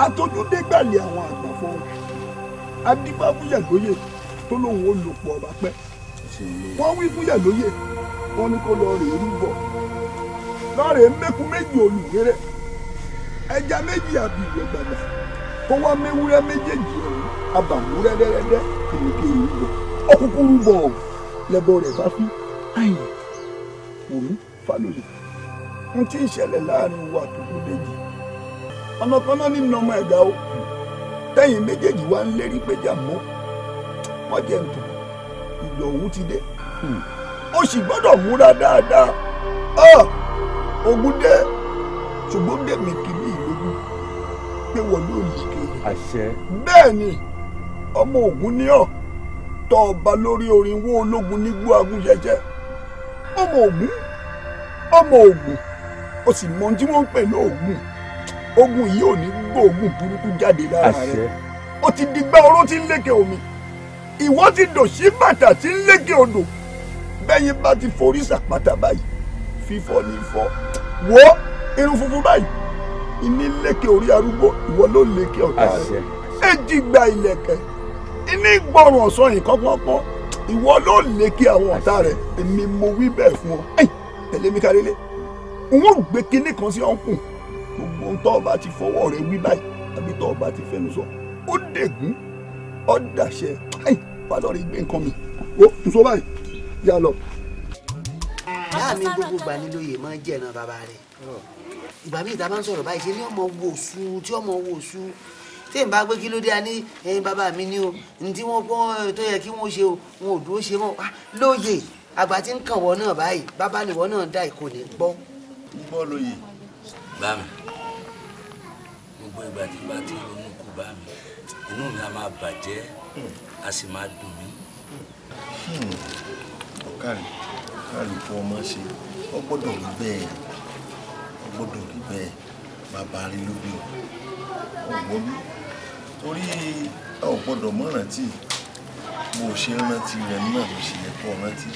àtọ́júdé gbàlẹ̀ àwọn àgbà fún un adífáfúyẹ̀ lóye tó lóun ó lò pọ̀ ọ̀bà pẹ́ wọ́n wí fúyẹ̀ lóye wọ́n ní kó lọ rèé rúbọ lọ́ọ̀rẹ́ mẹ́kú méjì olùwéré ẹja méjì àbìwẹ̀ gbàgbà kó wá méwúrẹ́ méjèèjì ọ̀hún abàmúrẹ́ dẹ́rẹ́dẹ́ kìlìkì rúbọ ọkùnkùn rúbọ lẹ́bọ rẹ̀ bá fi àyìn òun falòlè ń tí ń ṣẹlẹ̀ láàrin wa tó kú méjì ọ̀nà kan náà nínú ọmọ ẹ̀dá o tẹ́yìn méjèèjì wá ń lérí péjà mọ́ wọ́n jẹ́ ntò ìlò òun ti dé ó sì gbọ́dọ̀ múra dáadáa ogun dé ṣùgbọ́n dèmi kìíní ìlógún pé wọ́n ló lè kéde bẹ́ẹ̀ ni ọmọ Ògún ni ọ́ tọ́ ọba lórí orin wó ológun nígbó agúnjẹjẹ ọmọ Ògún ó sì mọ ohun tí wọ́n ń pè ní Ògún ogun yìí ò ní gbóògùn burúkú jáde lára rẹ ó ti digbá oró tí ń lékè omi ìwọ ti dòṣí bàtà tí ń lékè odò bẹ́yìn bá ti forí sàpàtà báyìí fífọ́ ní fọ́ wo irun funfun báyìí ìní lékè orí arúgbó ìwọ ló lékè ọ̀tá rẹ èjì gba ìlẹ̀kẹ̀ ìní gbọ̀rùn ọ̀sán yìí kọ́kọ́kọ́ ìwọ ló lékè àwọn ọ̀tá rẹ èmi mo wí bẹ́ẹ̀ fún ọ tẹ̀lé mi kárẹ́lẹ́ n ó gbé kinní kan sí ọ̀nkùn gbogbo ohun tó ọba ti fọwọ́ rẹ wí báyìí àbí tó ọba ti fẹnu sọ ó dègún ó dàṣẹ pàlọ́ rí gbé nǹkan mi ó tùsọ báyìí yà lọ. ìyá mi gbogbo gbà ní lóye máa ń jẹ̀ràn bàbá rẹ̀ ìgbà míì ta máa ń sọ̀rọ̀ báyìí ṣe ní ọmọ wo oṣù tí ọmọ wo oṣù tí n bá gbé kí ló dé a ní ẹyin bàbá mi ní o ní tí wọ́n pọ́n tó yẹ kí wọ́n ṣe o wọn ò dúró ṣe mọ́ lóye àgbà tí ń kàn wọ́n náà báyìí bàbá lè wọ́n náà dá ìkò ní gbọ́. gbọ́ lóye. bá mi gbogbo ìgbà tí bá ti ronú kú bá mi inú mi á máa bàjẹ́ a sì máa dùn mí. ọ̀kàrí kó ọmọ ṣe ọ gbọ́dọ̀ rí bẹ́ẹ̀ bàbá rí lóbi ọ̀gbọ́n bí torí ọ gbọ́dọ̀ mọ́ rántí bó o ṣe rántí rẹ̀ náà ló ṣe yẹ kó o rántí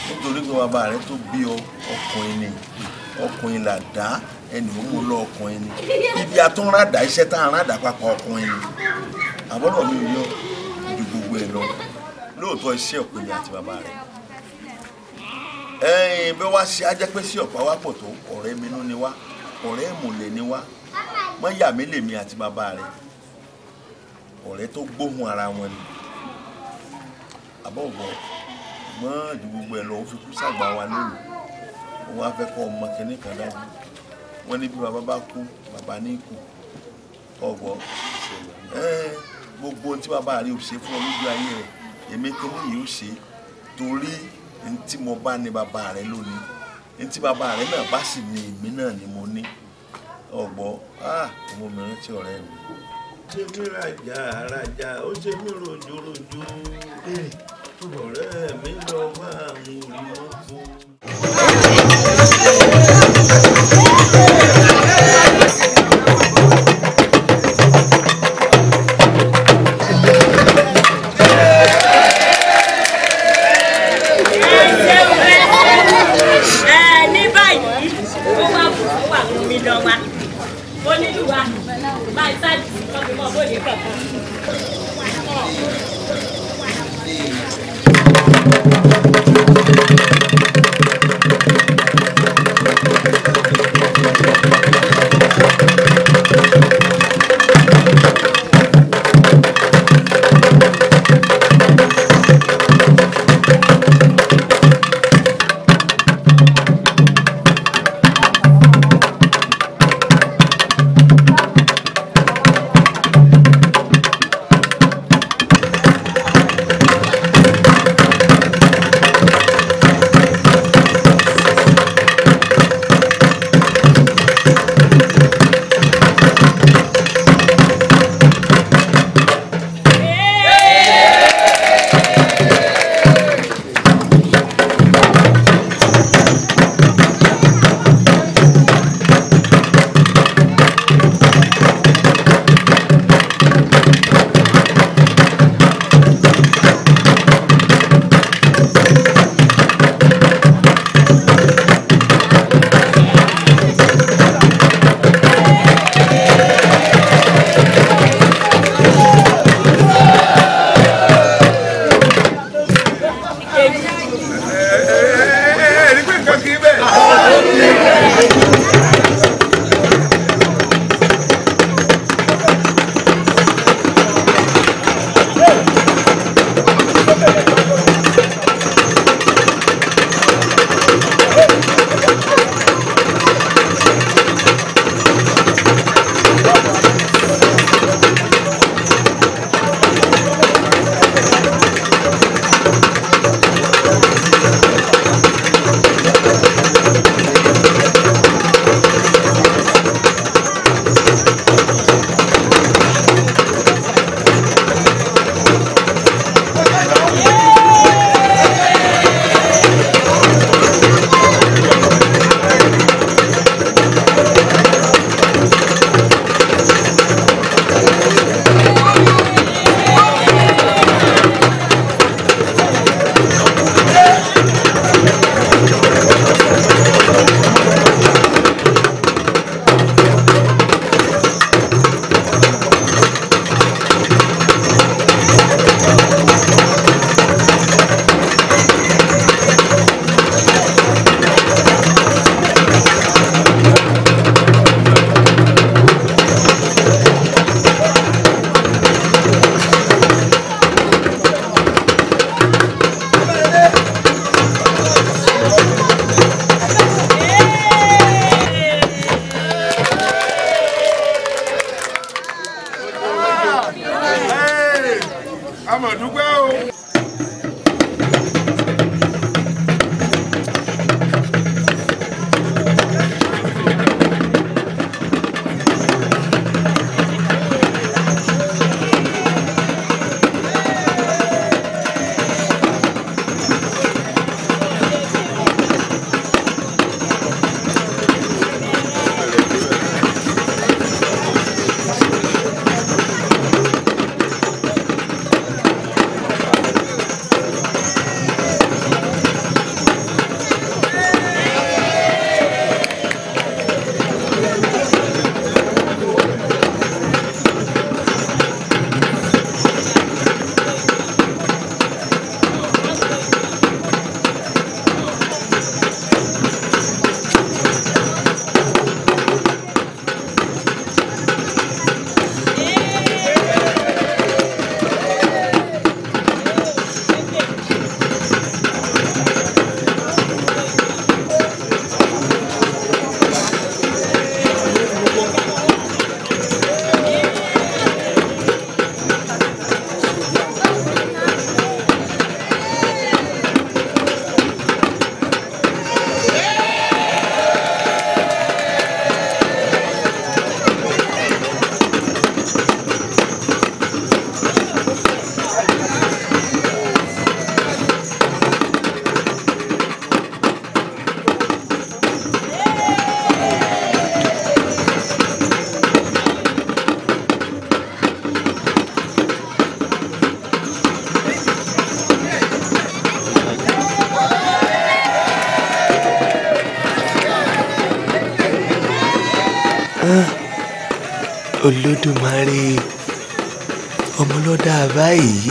nítorí pé bàbá rẹ tó bí ọ ọkùnrin là dá ẹnì ó mú lọ ọkùnrin ni ibi àtúnrádà iṣẹ́ tá à ń rádà papọ̀ ọkùnrin ni àbọ̀dọ̀ mi ò yọ ju gbogbo ẹ lọ lóòótọ́ iṣẹ́ ọ̀pẹ̀lẹ̀ àti bàbá rẹ̀ bí wá ṣe á jẹ́ pé sí ọ̀pá wá pọ̀ tó ọ̀rẹ́ mi nú ni wá ọ̀rẹ́ ìmùlẹ̀ ni wá mọ́ yà mí lèmi àti bàbá rẹ̀ ọ̀rẹ́ tó gbóhùn ara wọn ni àbọ̀bọ̀ mọ́ ju gbogbo ẹ lọ ó fi kú sàgbà wa lónìí wọ́n á fẹ́ kọ́ ọmọ kìnní kan dájú wọ́n ní bí bàbá bá kú bàbá ní kú ọ̀gbọ́ gbogbo ohun tí bàbá rẹ̀ ò ṣe fún ọ lójú ayé rẹ̀ èmi kìnní yìí ó ṣe torí ní tí mo bá ní bàbá rẹ̀ lónìí ní tí bàbá rẹ̀ náà bá sì ní èmi náà ni mo ní ọ̀gbọ́ ọmọ mi rántí ọ̀rẹ́ mi. ṣé mi rajà ó ṣe mí rojorojo ọ̀rẹ́ mi lọ wá àwọn orí mọ́tò. mọ̀ dúpẹ́ o. Olódùmarè ọmọlọ́dà báyìí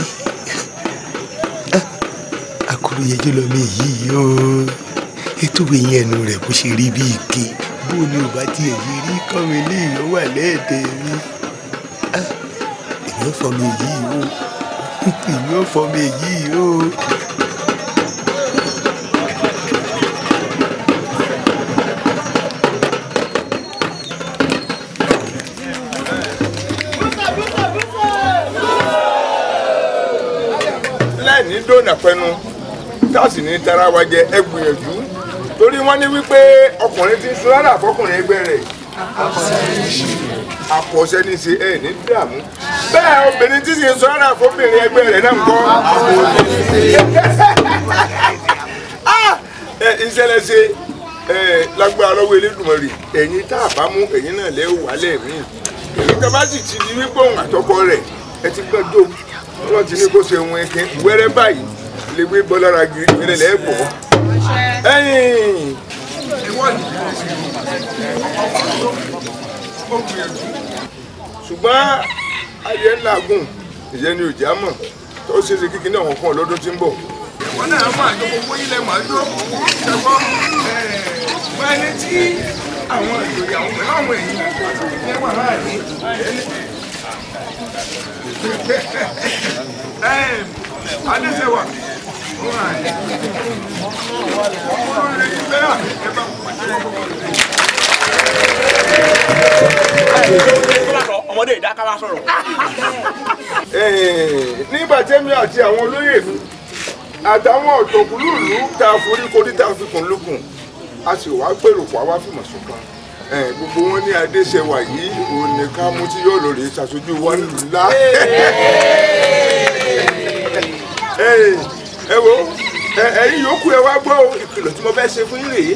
akúrúyẹjọ́ lọ mí yìí o ètò ìyẹn ẹnu rẹ̀ bó ṣe rí bí ike bó ni ò bá tiẹ̀ yé rí kọ́mi ní ìlú wà lẹ́ẹ̀dẹ̀ mi èmi ò fọ́ mi yìí o èmi ò fọ́ mi yìí o. ní dóònà pẹnu táàsì ní tara wa jẹ ẹ gbìyànjú torí wọ́n ní wípé ọkùnrin tí ń sun rárá fọkùnrin ẹgbẹ́ rẹ̀ àpọ̀ṣẹ́ ní ṣe ẹ ní dààmú bẹ́ẹ̀ obìnrin tí sì ń sun rárá fọkùnrin ẹgbẹ́ rẹ̀ náà ń kọ́ ìṣẹ̀lẹ̀ ṣe lágbára lọ́wọ́ Elédùmarè ẹ̀yin tá a bá mú ẹ̀yin náà lẹ́ wà lẹ́ẹ̀mí èyí tó bá sì ti di wípé òun àtọkọ rẹ̀ ẹ ti gbọ́n dó wọ́n ti ní kó ṣe ohun ẹ̀kẹ́ wẹ́rẹ́ báyìí lè gbé bọ́ lára gírí ìpínlẹ̀ lẹ́ẹ̀bọ̀. ṣùgbọ́n ayé ńlá gùn ìyẹn ni òjá mọ̀ tó ṣe é ṣe kíkí náà wọ́n kàn lọ́dún tí ń bọ̀. ẹ̀wọ̀n náà máa jó gbogbo ilẹ̀ máa jó ṣẹ̀fọ́ wọ́n ẹni tí àwọn ìjòyè àwọn pẹ̀lú àwọn èyí ní wà láàrin Adéṣẹ́wà ọmọdé ìdákàwá sọ̀rọ̀. Nígbà tẹ́mi àti àwọn olóyè mi àtàwọn ọ̀tọ̀kùlùlù tá a forí korí tá a fi kùn lókun a sì wá gbèrò pa wá fìmọ̀ ṣọ̀kan gbogbo wọn ní Adéṣẹ́wà yìí òun ní ká mú tí yóò lò rè ṣàṣojú wa nílùú ńlá. Ẹ wo ẹ̀yin yòókù ẹ wá gbọ́ ìkìlọ̀ tí mo fẹ́ ṣe fún yín rèé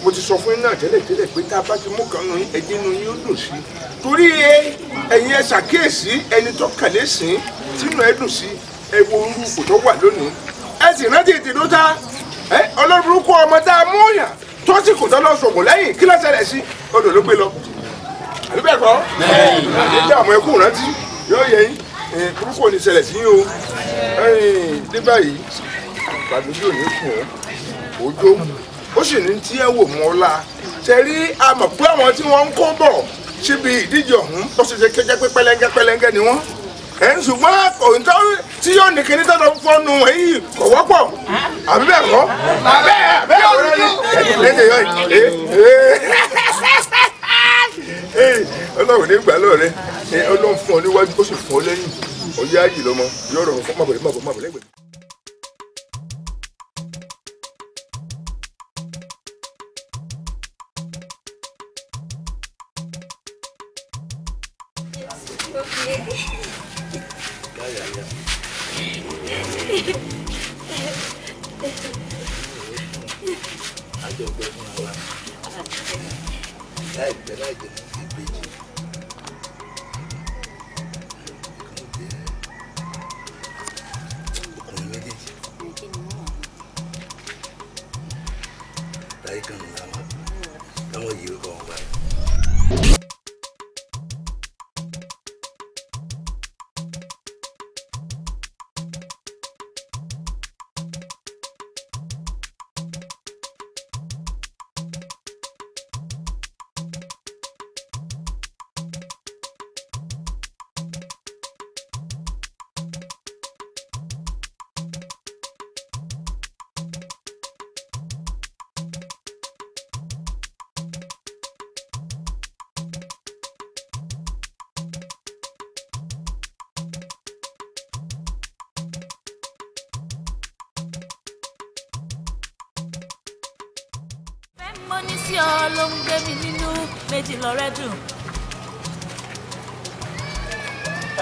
mo ti sọ fún yín náà tẹ́lẹ̀ pé tá a bá ti mú kan nù ẹ̀jẹ̀ nù yín ó dùn sí torí ẹ̀yin ẹ ṣàkíyèsí ẹni tó kàlẹ́ sìn tínú ẹ dùn sí ẹ wo orú kò tó wà lónìí ẹ sì rántí ìtìlú ta ọlọ́run kó ọmọ tá a mú yàn tó sì kò tọ́lọ́ sọ̀gbọ̀n lẹ́yìn kí ló ṣẹlẹ̀ sí odò ló gbé lọ àbí bẹ́ẹ̀ kọ́ ẹ̀jẹ̀ àwọn ẹkú rántí yóò yẹ yín burúkú ò ní ṣẹlẹ̀ sí yín o ní báyìí àgbàdúgbò ní fún ọ òjò ó sì ní tí ẹ wò mọ́ ọ́lá ṣe rí àmọ̀ pé àwọn tí wọ́n ń kó bọ̀ síbi ìdíje ọ̀hún ó sì ṣe kẹ́kẹ́ pé pẹ́lẹ́ngẹ́ ni wọ́n ṣùgbọ́n òǹtọ́ tí yóò ní kíní tó lọ fọ́nù èyí kò wọ́pọ̀ àbí bẹ́ẹ̀ kọ́ bẹ́ẹ̀ ọ̀rẹ́ ni ẹ̀yìn lẹ́yìn yọ ọlọ́run ní gbà lọ́rẹ́ ọlọ́run fún ọ níwájú ó sì fún ọ lẹ́yìn ọyá yìí lọ́mọ yóò rọrùn fún mọ̀bọ̀lẹ́ lẹ́gbẹ̀ẹ́.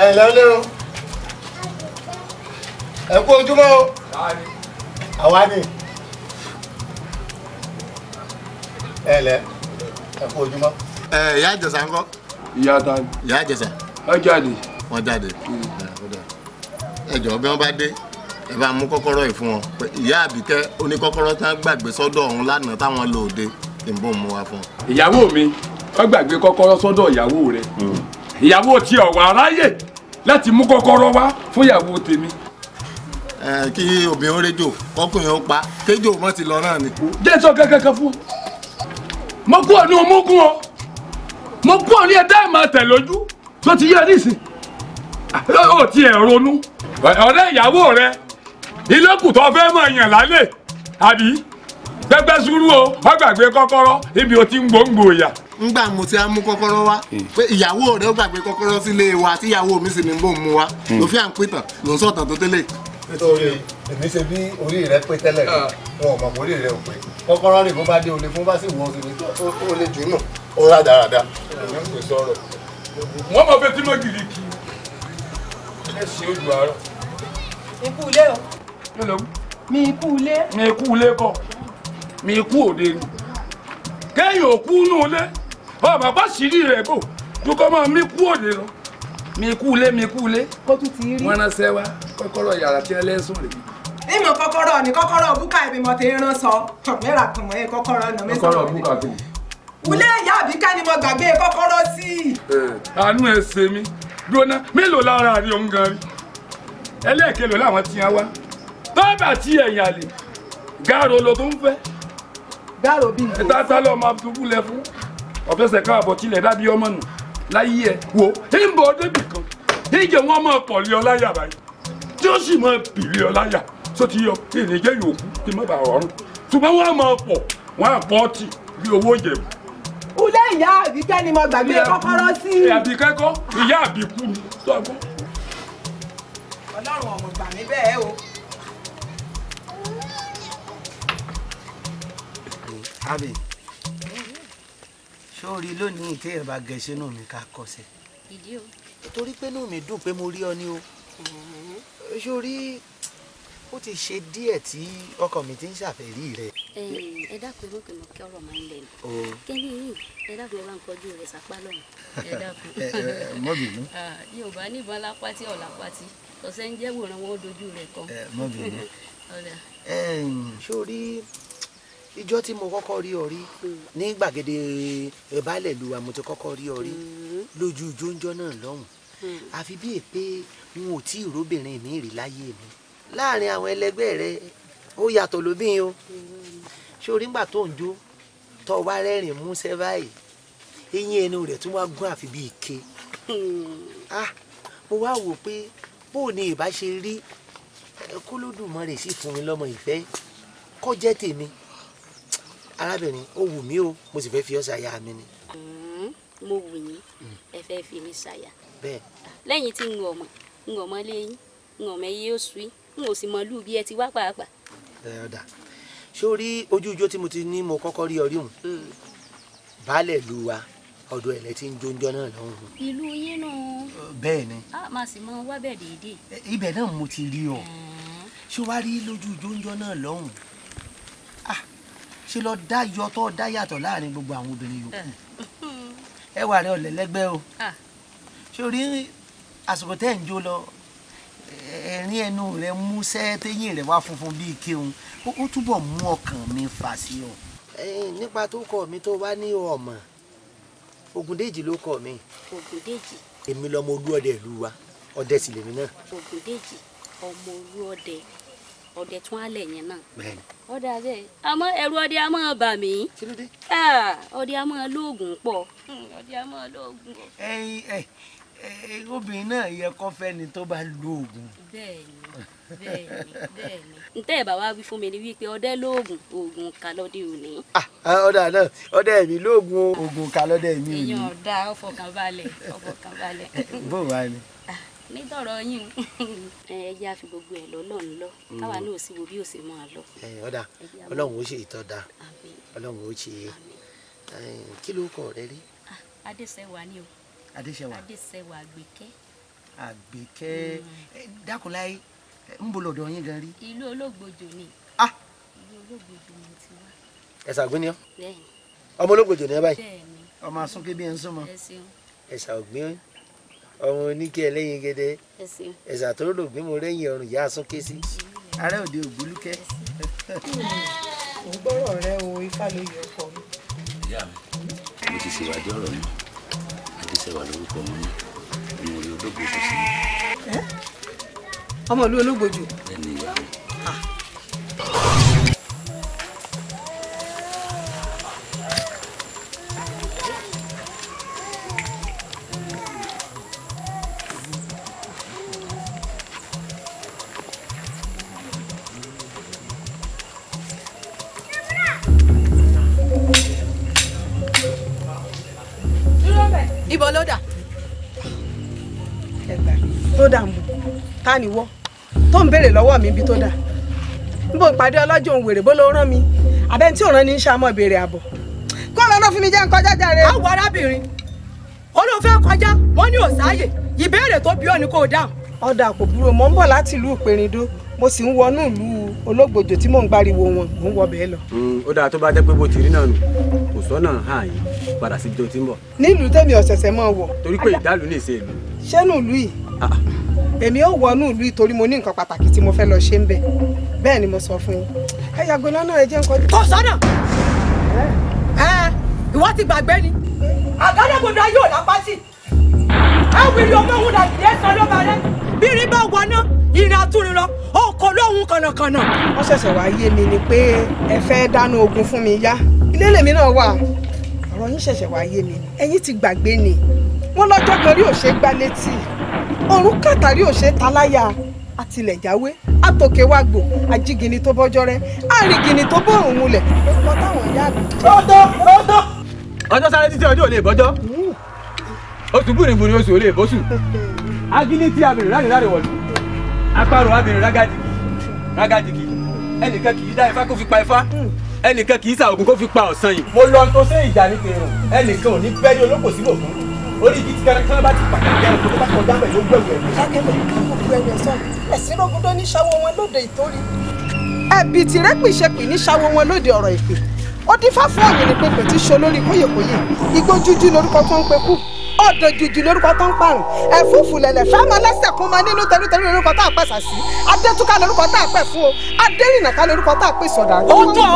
ẹ lẹ́lẹ́ o ẹ kú ojúmọ́ o àwa ni ẹ lẹ́ ẹ kú ojúmọ́. ìyá àjẹsà ńkọ́. ìyá ta ni. ìyá àjẹsà. wọ́n jáde. wọ́n jáde. ẹ jọ̀ọ́ bí wọ́n bá dé ẹ bá mú kọ́kọ́rọ́ yìí fún wọn ìyá àbíkẹ́ oníkọ́kọ́rọ́ tí wọ́n gbàgbé sọ́dọ̀ ọ̀hún lánàá táwọn lò dé kí n bò mú wa fún. ìyàwó mi wọ́n gbàgbé kọ́kọ́rọ́ sọ́dọ̀ ìyàwó rẹ̀ ìyàwó tí ọ̀wọ́ aráyè láti mú kọ́kọ́rọ́ wá fún ìyàwó tèmi. kí obìnrin ó rédíò kọkùnrin ó pa kéjò mọ́ ti lọ náà ni. jẹ́ sọ kankan fún mo kú òní omógún o mo kú òní ẹ̀dá ìmọ̀ tẹ̀ lójú tó ti yẹ nísìn ó ti ẹ̀ ronú ọ̀rẹ́ ìyàwó rẹ̀ ilé-kùtọ́ fẹ́ mọ̀ yàn lálẹ́ àbí pẹpẹ sùúrù o wọ́n gbàgbé kọ́kọ́rọ́ ibi o ti ń gbòǹgbò ìyà. ńgbà mo ti á mú kọ́kọ́rọ́ wá pé ìyàwó rẹ̀ ó gbàgbé kọ́kọ́rọ́ sílé wa tí ìyàwó mi sì ní bò ń mú wa ló fi à ń pìtàn ló ń sọ̀tàn tó tẹ́lẹ̀. nítorí èmi ṣe bí orí rẹ pé tẹ́lẹ̀ wọn ò mọ̀ pé orí rẹ ò pé kọ́kọ́rọ́ rẹ̀ bó bá dé olè fún bá sì wọ́n sí ni ó lè jù nù ó rà dáradára. wọ́n mọ̀ pé tí mo gìrì kì ẹ ṣe ojú àárọ̀. ikú ilé o. mi ikú ilé. mi ikú ilé kọ́ mi ikú òde ni kéèyàn òkú nù lé ọ bàbá sírí rẹ bò dúkọ́ máa mi kú òde lọ mi kú lé mi kú lé. kó tún ti rí. wọn ránṣẹ́ wá kọ́kọ́rọ́ yàrá tí ẹ lẹ́sùn rè. ìmọ̀ kọ́kọ́rọ́ ni kọ́kọ́rọ́ búkà ẹ̀mí mọ̀ ti rán sọ mẹ́ra kan mọ̀ ẹ́ kọ́kọ́rọ́ nà mẹ́sàn-án. kọ́kọ́rọ́ búkà tó. ilé ìyá àbíká ni mo gbàgbé kọ́kọ́rọ́ sí. àánú ẹ ṣe mí gbóná mélòó lára rí òun gan rí ẹlẹ́ẹ̀kẹ́lò láwọn tí wọ́n wá bábà tí ẹ̀yìn àlè gáàrò lo tó ń fẹ́. gáàrò bí ìgbò. ìtàtà lọ máa dúkú lẹ fún ọ̀fẹ́sẹ̀ káàbọ̀ tilẹ̀ dábí ọmọ nù láyé ẹ̀ wò ń bọ̀ débì kan ìjẹ́ wọn máa pọ̀ lé ọ láyà báyìí tí ó sì máa bì lé ọ láyà tó ti yọ ìrìnjẹ́ yòókù kí má bàa ọ̀run ṣùgbọ́n wọn máa pọ̀ wọn àpọ̀ ọtí bí owó jẹ̀bù. ilé ìyá àbíkẹ́ ni mo gbàgbé kọ́kọ́rọ́ sí. àbíkẹ́ kọ́ ìyá àbíkú ni sọ́gbọ́n. ọlọ́run ọmọ gbà mí bẹ́ẹ̀ o. Abi sórí lónìí téèyàn bá gẹ sínú mi ká kọsẹ̀. ìdí o. torí pé inú mi dùn pé mo rí ọ ní o. sórí ó ti ṣe díẹ̀ tí ọkọ mi ti ń ṣàfẹ́rí rẹ. ẹ dákun ẹ mọ̀kẹ́ mọ̀kẹ́ ọ̀rọ̀ máa ń lẹ̀ ní. kẹ́ni yìí ẹ dákun ẹ bá ń kọjú rẹ̀ sápá lọ́hùn. ẹ dákun. mọ́ bínú. Yorùbá níbọn lápátí ọ̀la pátí ọ̀sẹ̀ ń jẹ́ wòran wọn dojú rẹ̀ kan. mọ́ bínú. sórí ìjọ tí mo kọ́kọ́ rí ọ rí ní gbàgede ìbálẹ̀ lu wa mo ti kọ́kọ́ rí ọ rí lójú ìjóńjọ́ náà lọ́hùn àfi bí èpè n ò tí ì róbìnrin mi rí láyé mi láàrin àwọn ẹlẹgbẹ́ rẹ ó yàtọ̀ lóbìn o sórí ńgbà tó ń jó tó wá rẹ́rìn músẹ́ báyìí eyín ẹnu rẹ̀ tún wá gún àfi bí ike mo wá wò pé bó ni ìbá ṣe rí k'Olódùmarè sì fún mi lọ́mọ ìfẹ́ kó jẹ́ tèmi arábìnrin ó wù mí o mo sì fẹ́ fi ọ́ ṣaya mi ni. mo wù yín ẹ fẹ́ fi mi ṣaya. bẹ́ẹ̀. lẹ́yìn tí ń wọ ọmọ n ò mọ léyìn n ò mọ iye oṣù yìí n ò sì mọ lù bí ẹ ti wá pàápàá. ọ̀dà ṣé o rí ojú ijó tí mo ti ní mo kọ́kọ́ rí ọrí òun baálẹ̀ lu wa ọ̀dọ̀ ẹ̀lẹ́ tí ń jóúnjọ́ náà lọ́hùn. ìlú yín nù. bẹ́ẹ̀ ni. a máa sì mọ wá bẹ́ẹ̀ déédéé. ibẹ̀ náà mo ti rí ọ ṣé wàá rí lójú jóúnjọ́ náà lọ́hùn ṣe lọ dá yọtọ̀ dá yàtọ̀ láàrin gbogbo àwọn obìnrin yòókù ẹwà rẹ ọ̀lẹ́lẹ́gbẹ́ o ṣé o rí àsìkò tẹ́ ń jó lọ ẹ̀rín ẹnu rẹ músẹ́ téyìn rẹ wá funfun bíi kéwọn ó túbọ̀ mú ọkàn mi fà sí ọ. nípa tó kọ mi tó wá ní ọmọ Ògúndèjì ló kọ mi. Ògúndèjì. èmi lọmọ olúọdẹ ìlú wa ọdẹ sì lèmi náà. Ògúndèjì ọmọ olúọdẹ ọdẹ tún alẹ yẹn náà. bẹ́ẹ̀ni. ọdẹ abẹ àmọ́ ẹ̀rù ọdẹ a máa bà mí. kí ló dé. ọdẹ a máa lóògùn pọ̀. ọdẹ a máa lóògùn pọ̀. obìnrin náà yẹ kó fẹ́ ni tó bá lóògùn. bẹ́ẹ̀ni bẹ́ẹ̀ni. ntẹ́ ẹ̀ bá wá wí fún mi ni wípé ọdẹ lóògùn oògùn kalọ́dẹ òní. ọ̀dà náà ọdẹ mi lóògùn oògùn kalọ́dẹ mi òní. èèyàn ọ̀dà ọ̀fọ̀kànbalẹ̀. bó wàá ni. nítorọ̀ yín ẹ jẹ́ àfi gbogbo ẹ̀ lọ́lọ́run lọ káwa náà sì wo bí ó sì máa lọ. ọ̀dà ọlọ́run ó ṣe ìtọ́da ọlọ́run ó ṣe kí ló kọ rẹ rí. Adéṣẹwà ni o. Adéṣẹwà Àgbékẹ́. Àgbékẹ́ dákúnláyé ń bọ̀ lọ́dọ̀ yín gan rí. ìlú Ológbòjò ni. ìlú Ológbòjò ni ti wá. ẹ̀sà ògbìn ni ọ́. bẹ́ẹ̀ni. ọmọ Ológbòjò ni ẹ báyìí. bẹ́ẹ̀ni. ọmọ asúnkẹ́ bí ẹ ń súnmọ́. ẹ ṣeun. ẹ̀sà ògbìn ọmọ oníkẹ́ ẹlẹ́yin gẹ́dẹ́. ẹ ṣeun. ẹ̀sà tó rò gbé mo rẹ́yìn ọrùn yá asúnkẹ́ sí. ààrẹ òde ògbólúkẹ́. ò gbọ́rọ̀ rẹ o ifá ló yẹ ọkọ mi. ìyá mi mo ti ṣèwádìí ọ̀rọ̀ mi Adéṣẹwà lórúkọ mi ní orí Ológbòjò sí. ọmọ ìlú Ológbòjò. ẹni ìyá mi. ibo ló dà. tó dà mú ta ni wọ́ tó ń béèrè lọ́wọ́ mi ibi tó dà níbo ìpàdé ọlọ́jọ́ òun wèrè bó ló rán mi àbẹ́ni tí ò rán ní í ṣàmọ́ béèrè àbọ̀ kó lọ́nà fún mi jẹ́ nǹkan jájáre. àwọn arábìnrin olóòfẹ́ kọjá wọ́n ní òsáyè ìbéèrè tó bí ọ ni kò dáhùn. ọ̀dà kò burú mò ń bọ̀ láti ìlú Ìpèrìndó mo sì ń wọnú ìlú Ológbòjò tí mò ń gbáriwo wọn mò ń wọ bẹ́ẹ̀ lọ. ó dáa tó bá jẹ́ pé bó ti rí náà nù kò sọ́nà hàn yín padà síbi tó ti ń bọ̀. nílùú tèmi ọ̀sẹ̀sẹ̀ mọ́ wọ̀. torí pé ìdálù ní ìṣe ìlú. ṣé nù ìlú yìí èmi ò wọnú ìlú yìí torí mo ní nǹkan pàtàkì tí mo fẹ́ lọ ṣe ń bẹ̀ bẹ́ẹ̀ ni mo sọ fún yín ẹ yàgò lọ́nà ẹ jẹ́ nǹkan. kò sọ́nà ìwọ ti gbàgbé ni àgádágodo ayé ò lápá sí àwìrì ọmọ òun dàbí ẹ sọ ló bá rẹ bí rí bá wọná ìrìn àtúrin lọ ọkọ lóhun kànàkànà. wọ́n ṣẹ̀ṣẹ̀ wá yé mi ni pé ẹ fẹ́ dáná ogun fún mi yá ilé lèmi náà wà ọ̀rọ̀ yín ṣẹ̀ṣẹ̀ wá yé mi ni ẹ̀yin ti gbàgbé ni wọ́n lọ́jọ́ kan rí òṣè gbá létí ọ̀run kàtàrí òṣè taláyà àtìlẹ̀jáwé àtòkè wá gbò ajígini tó bọ́jọ́ rẹ àrìngini tó bọ́rùn múlẹ̀ orúkọ táwọn ìyá mi. ọ̀tọ̀ ọjọ́ sáré títí ọjọ́ ò lè bọ́jọ́ oṣù búrìbúrì oṣù ò lè bọ́sù agídí tí abìnrin láre láre wọ̀lú apárò abìnrin rágàjìgì ẹnìkan kì í dá ifá kó fi pa ifá ẹnìkan kì í sa ògùn kó fi pa ọ̀sán yìí. mo lọ tó ṣe ìjà ní kẹrùn ẹnìkan ò ní bẹ́ẹ̀ ní olóko síbò fún orí igi tí kẹrẹkẹrẹ bá ti pàtàkì ẹrù tó bá kọjá bẹ̀ yóò gbẹ̀wò ẹ̀mí. sákẹ́lẹ̀ gbogbo ẹ̀rẹ̀ sọ ẹ̀sìn rogun tó ní ṣàwọ̀ wọn lóde ìtorí ẹ̀bì tìrẹ́pìṣẹ́pì ní ṣàwọ̀ wọn lóde ọ̀rọ̀ ìpè ó dífá fún ọ̀yìn ní pépè tí ṣo lórí kóyèkóyè igbó jújú lórúkọ tó ń pe kú ọ̀dọ̀ jújú lórúkọ tó ń parùn ẹ̀fúùfù lẹ̀lẹ̀ fẹ́mọ lẹ́sẹ̀ kún ma nínú tẹrútẹrú lórúkọ tá a pẹ̀ sàsí adétúká lórúkọ tá a pẹ̀ fún o adérìnàká lórúkọ tá a pè sọ̀dà. ọ̀tọ̀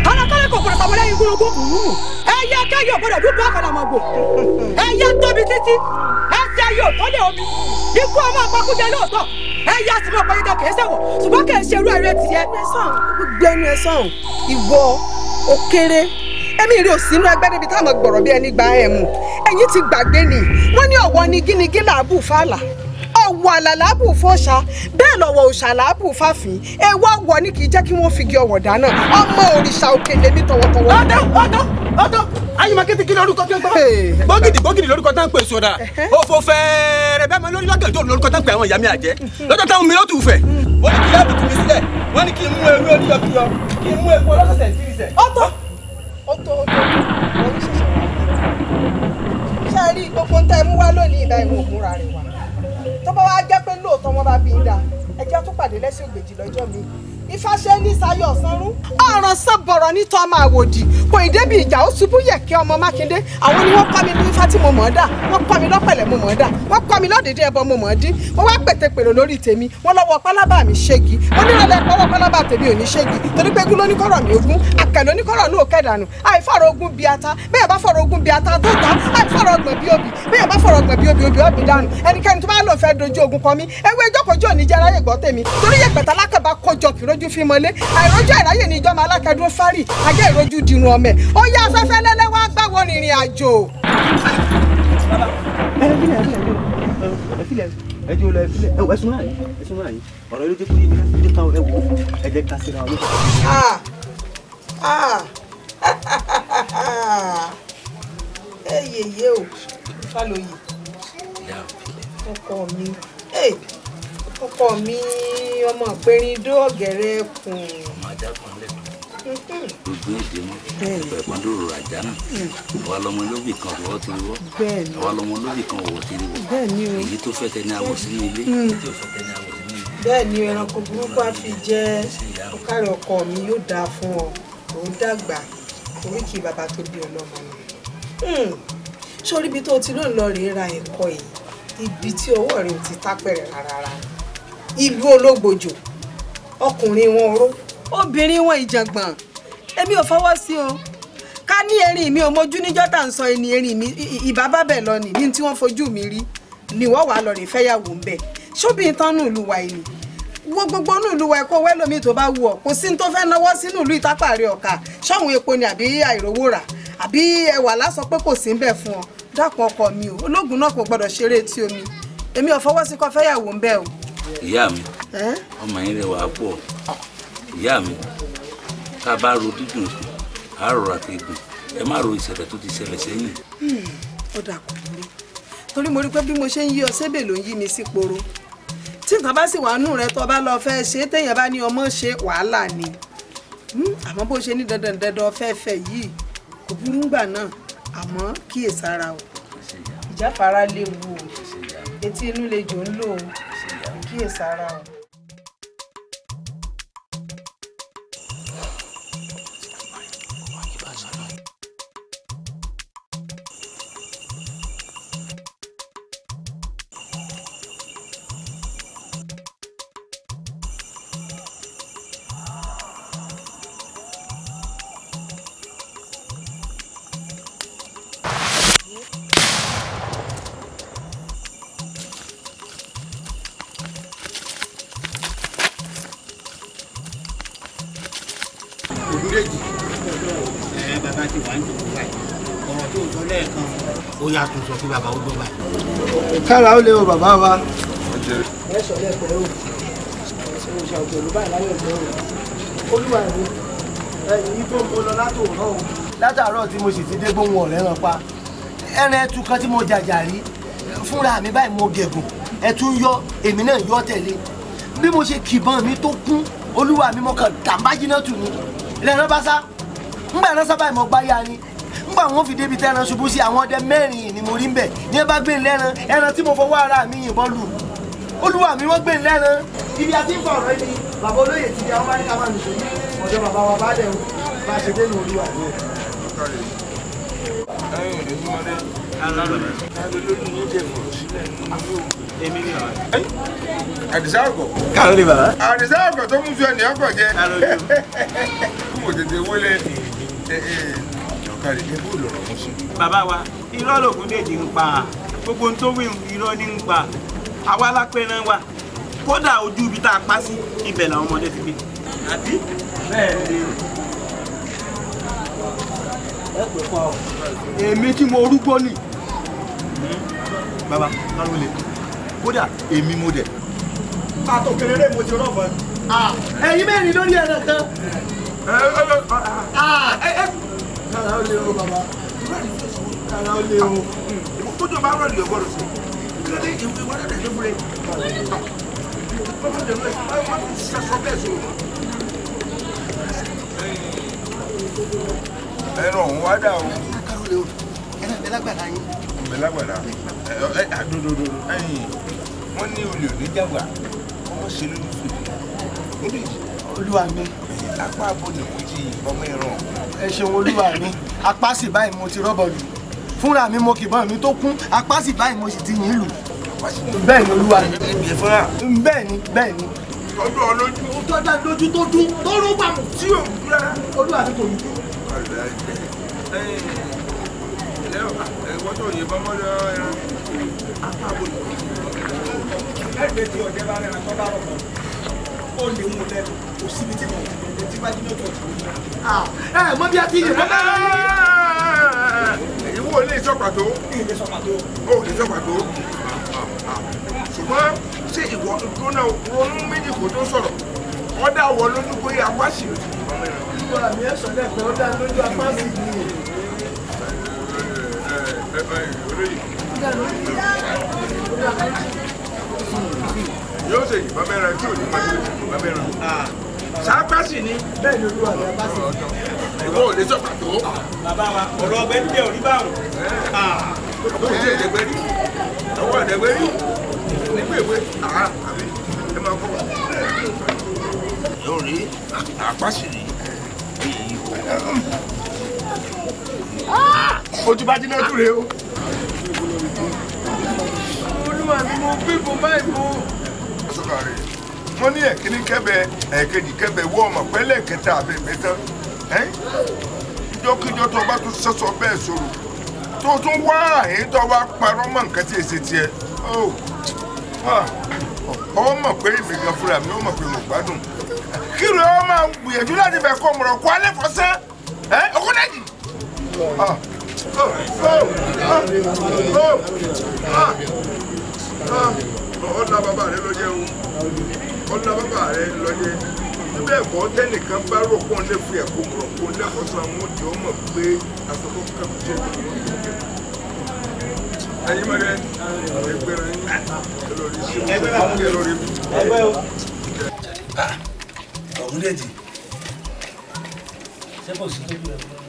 kálákálá kò gbọdọ̀ pàmò lẹ́yìn gbogbo ẹyẹ kẹyọ gbọdọ̀ dúpọ̀ àkàlàmọ̀gbò ẹyẹ tóbi títí ẹsẹ̀ yóò tọ́lé omi ikú ọmọ àpapọ̀jẹ lóòótọ́ ẹyẹ àti mọ̀ pẹ̀lú kìí ṣẹ̀wọ̀ ṣùgbọ́n kìí ṣe irú ẹ̀rẹ́ tiẹ̀. gbẹnu ẹ sọ̀hún ìwọ òkèrè ẹ̀mí rí òsínú ẹgbẹ́ níbi táwọn gbọ̀rọ̀ bí ẹni gba ẹ̀ mú ẹ̀yìn ti gbàgbé ni wọ́n ní ọ̀wọ́ ni gínigí làbù fàlà ọ̀wọ̀ àlàlábù fọ́ṣà bẹ́ẹ̀ lọ́wọ́ òṣàlábù fàfin ewu ọ̀wọ̀ ni kì í jẹ́ kí wọ́n fi gé ọ̀wọ̀ dáná ọmọ òrìṣà òkèlè mi tọwọ́tọwọ́. ọ̀dọ́ ayémakẹ́tì kí lórúkọ tó ń gbọ́ gbògìdì lórúkọ tó ń pè sódà òfò fẹ́ẹ́rẹ́ bẹ́ẹ̀ máa lórí lọ́gẹ̀dẹ̀ lórúkọ tó ń pè àwọn ìyá mi àjẹ́ lọ́jọ́ táwọn mi ló tù fẹ̀ wọ́n ní kí láàbù tù mí sílẹ̀ wọ́n ní kí n mú ewé oníyọkíyọ kí n mú epo ọlọ́sẹ̀ sírísẹ̀. ọ̀tọ̀ orí ṣẹ̀ṣẹ̀ wà ṣe rí gbogbo ń tẹ́ ẹ mú wá lónìí ìdá ìwọ̀n òmùra rẹ̀ wá tó bá wá jẹ́ pé lóòótọ́ wọn bá bí i dá ẹjẹ́ tó pàdé lẹ́sìn ògbèjì lọ́jọ́ mi ìfàṣẹ ní sayọ sanrún ọ̀ràn sọ̀bọ̀rọ̀ ní tọ́ máa wòdì kò ì débi ìjà ó ṣubú yẹ̀kẹ́ ọmọ Mákindé àwọn ni wọ́n kọ́ mi ní ifá tí mo mọ̀ ọ́ dà wọ́n kọ́ mi lọ́pẹ̀lẹ̀ mo mọ̀ ọ́ dà wọ́n kọ́ mi lọ́dẹ̀dẹ̀ ẹbọ mo mọ̀ ọ́ dín wọ́n wá pètèpèrò lórí tèmi wọ́n lọ́wọ́ pálábà mi ṣégi wọ́n ní ìrọ̀lẹ́ pọ́wọ́ pálábà tèmi ò ní ṣégi torí pé egún lóníkọ̀rọ̀ mi ogún àkẹ́ lóníkọ̀rọ̀ náà kẹ́dànù àìfọ̀rọ̀ ogún bíi ata bẹ́ẹ̀ bá fọ̀rọ̀ ogún bíi ata tó ta àìfọ̀rọ̀ ọgbọ̀n bíi obì bẹ́ẹ̀ bá fọ̀rọ̀ ọgbọ̀n bíi obì obì dànù ẹnikẹ́ni tó bá lò fẹ́ dojú ogun kọ mi ewé ìjókòó òní jẹ́ aráyè gbọ́ tèmi torí yẹ̀pẹ̀tà lákàbá kọjọ kìrójú fi mọ́lé àìrójú àìráyè ní ìjọba alákẹ́dún fárì ajẹ́ ìrójú dirun ọmọ ẹ̀ ó yá afẹ́fẹ́ lẹ́lẹ́ wá gbáwo rìnrìn àjò. ẹjọ́ lọ ẹfilẹ ẹsùn náà yìí ọ̀rọ̀ ló jẹ́ kó yé mi láti ká ẹ wò ẹ jẹ́ ká síra ọlọ́pàá. ẹ yèyé o fálóyè ọkọ mi ọkọ mi ọmọ ìpẹrindó ọ̀gẹ̀rẹ̀ kùn. ọmọ ajá kan lẹ́kọ̀ọ́ gbogbo èdè mọ́ ẹ̀pọ̀n dòrò àjà náà àwa lọmọ lóbì kan wọ́ ti rí wọ́ àwa lọmọ lóbì kan wọ́ ti rí wọ́ èyí tó fẹ́ tẹni àwọ̀ sínú ilé èyí tó fẹ́ tẹni àwọ̀ sínú ilé. bẹ́ẹ̀ ni ẹranko burúkú á fi jẹ́ ọ̀kárẹ̀ ọkọ mi yóò dáa fún ọ òun dàgbà oríkì bàbá tó bí ọlọ́mọ ni. sórí ibi tó ti ló ń lọ rèé ra ẹ̀kọ́ yìí ibi tí ọwọ́ rẹ̀ ò ti tápẹ̀rẹ̀ rárá ìlú ológbòjò ọkùnrin wọn oró obìnrin wọn ìjàngbọ̀n èmi ò fọwọ́ sí o ká ní erin mi ò mójú níjọ́ tá à ń sọ ẹni erin mi ìbá bá bẹ̀ lọ nì ní tí wọ́n fojú mi rí ni wọ́n wà lọ rè fẹ́yàwó ń bẹ̀ ṣóbì tán nù ìlú wa yìí wo gbogbo nù ìlú wa ẹ̀kọ́ wẹ́lómi tó bá wù ọ́ kò sí ní tó fẹ́ náwó sínú ìlú ìtápàrí ọ̀ka ṣọ́hun epo ni àbí àìrówó rà àbí ẹwà lásọ pé kò sí ń bẹ̀ fún ọ dákun ọkọ mi o ológun náà kò gbọdọ̀ ṣeré etí omi èmi ò fọwọ́ sí kó fẹ́yàwó ń bẹ̀ o. ìyá mi ọmọ yín rẹwà pọ̀ ìyá mi ká bá ro dídùn sí àárọ̀ àti egbò ẹ má ro ìṣẹ̀lẹ̀ tó ti ṣẹlẹ̀ sẹ́yìn. ó dà kò burú torí mo rí pé bí mo ṣe ń yí ọ sébè ló ń yí mi sí poro tí nǹkan bá sì wà nù rẹ tó bá lọ fẹ́ ṣe é téèyàn bá ní ọmọ ṣe wàhálà ni àmọ́ bó ṣe ní dandan dandan fẹ́ẹ́fẹ́ yìí kò burú ńgbà náà àmọ́ kíyèsára o ìjáfara léwu o etí inú lè jò ń lò ó kíyèsára o. bàbá ti wà ń jòkó báyìí ọ̀rọ̀ tó sọ lẹ́ẹ̀kan ó yà tún sọ kí bàbá ó gbọ́ báyìí. kára ó lé o bàbá wa. ẹ sọ lẹ́ẹ̀pẹ́ o òòṣà òkè olùbá ìláyọ̀ ìgbẹ́ o olúwa ẹ̀rọ èyí tó ń bọ́ lọ látòrán o. látàárọ̀ tí mo sì ti dé gbóhùn ọ̀rẹ́ ràn pa ẹran ẹtu kan tí mo jàjà rí fúnra mi báyìí mo gẹ̀gùn ẹtu ń yọ èmi náà yọ tẹ̀lé bí mo ṣe kìbọn mi tó kún olúwa mi mo kàn tàǹbájí náà tù ní ìlànà bá sá ńgbà ẹran sábà ìmọ̀ gbáyà ni ńgbà wọn fi débi tẹ́ran ṣubú sí àwọn ọdẹ mẹ́rin ni mo rí ń bẹ̀ ní ẹ bá gbé lẹ́ran ẹran tí mo fọwọ́ ara mi yìnbọn lù olúwa mi wọ́n gbé lẹ́ran ibi àti ń fọ̀rọ̀ ẹni bàbá olóyè ti di àwọn bá ní ká máa nìṣó ní ọ̀dọ̀ bàbá wa bá dẹ̀ bá ṣe dé ní olúwa mi. Àdìsá ọkọ̀. Káàlọ́ ni bàbá. Àdìsá ọkọ̀ tó mú fi ẹnì ọkọ̀ jẹ. Kúmò tètè wọlé ọ̀kadì ní bóòlù ọ̀rọ̀ mú sí. Bàbá wa, irọ́ lògùn dèjì ń pa. Gbogbo ohun tó wí irọ́ ní ń pa. Àwa lápẹ́ náà wà. Kódà ojú ibi tá a pa sí ibẹ̀ làwọn ọmọdé ti gbé. Àbí? Bẹ́ẹ̀ ni. Ẹ pè fún ọ. Èmi tí mo rúgbó nì. Bàbá, káàlọ́ lè. kódà èmi mo dẹ̀. àtòkèrè mo ti rọ̀bọ̀. ẹ̀yin mẹ́rin lórí ẹ̀rọ kan. kára ó lé o bàbá kára ó lé o. kójú bá rọ̀ lè gbọ́dọ̀ sí kí ló dé ìwé dàdà tó fúre. wọ́n ti sọ bẹ́ẹ̀ sọ. ẹnu ọ̀hún wá dà o. ẹ lágbàdá yín. ẹ lágbàdá àdòdòdò ẹ̀yìn wọ́n ní olè òní jágbà ọmọ ṣe lójú fèrè. olúwa mi. apá abo ni mo ti ọmọ ìran. ẹ ṣeun olúwa mi apá sì báyìí mo ti rọ́bọ̀ lù fúnra mi mo kìbọn mi tó kún apá sì báyìí mo sì ti yìn lù. bẹ́ẹ̀ ni olúwa mi. ẹbí fúnra. bẹ́ẹ̀ ni bẹ́ẹ̀ ni. tọ́jú ọ lójú. tọ́jú ọ lójú tó dún tó rún pàmò. tí o rárá. olúwa mi kò ní. wọ́n tó yẹ bọ́mọ́ lọ ẹran apá abo ni. ẹgbẹ́ tí ọ̀jẹ̀ bá rẹ̀ tó bá rọ̀ mọ́ ó lè mú lẹ́nu kò síbi tí mo ti bá jí lọ́tọ̀ tó ń bá. ẹ mọ bí a ti yẹ. èyí wo lè sọ pàtó. lè sọ pàtó. ó lè sọ pàtó. ṣùgbọ́n ṣé ìwọ gbóná ronú méjì kò tó sọ̀rọ̀ wọ́n dá wọ lójú pé apá sì ló ti di ọmọ ẹ̀rọ. ìgbà mi ẹ̀ sọ lẹ́pẹ́ ó dá lójú apá sì ni. yóò ṣe ìbọn mẹ́rin tí ò ní máa ṣe ìbọn mẹ́rin. sápásì ni. bẹ́ẹ̀ ni olúwa mi apá sì ni. ìwọ ò lè sọ pàtó. bàbá wa ọ̀rọ̀ ọbẹ̀ ń tẹ̀ orí báwọn. ọkọ ìdí ẹ̀dẹ́gbẹ́ rí ọwọ́ ẹ̀dẹ́gbẹ́ rí nígbà ìwé àbí ẹ máa kọ́. yóò rí àpásì rí. ojú bá jiná tún rèé o. olúwa mi mo gbé bò báyìí mo. wọ́n ní ẹ̀kíní kẹ́bẹ̀ ẹ̀kejì kẹ́bẹ̀ wọ́ ọmọ pẹ́lẹ́ kẹta àbẹ̀bẹ̀ tán ìjọkíjọ tó bá tún sẹ́sọ bẹ́ẹ̀ sọ̀rọ̀ tó tún wá àyín tó wá parọ́ mọ́ nǹkan tí èsì tiẹ̀ ọ mọ̀ pé èmi gan fúnra mi ó mọ̀ pé mo gbádùn kí ló ó máa gbìyànjú láti bẹ̀ kọ́ ọmọ rẹ̀ kó alẹ́ fọ́sẹ́ ọkọ́dẹ́jì. ọ̀la bàbá rẹ lọ jẹ́ o ọ̀la bàbá rẹ lọ jẹ́ níbẹ̀ ẹ̀kọ́ tẹ́nìkan bá rò pọ̀ ń lé fi ẹ̀kọ́ kúrò kó lẹ́kọ̀ọ́ sọ àwọn òdì ọmọ pé àsọkọ kàkú jẹ́ ẹ̀yin mọ̀rẹ́ ẹgbẹ́ra yín ẹlọ́rí sí ẹlọ́rí bí. ọ̀hún dẹ̀dì ṣé kò sí tóbi rẹ̀ fún ọ.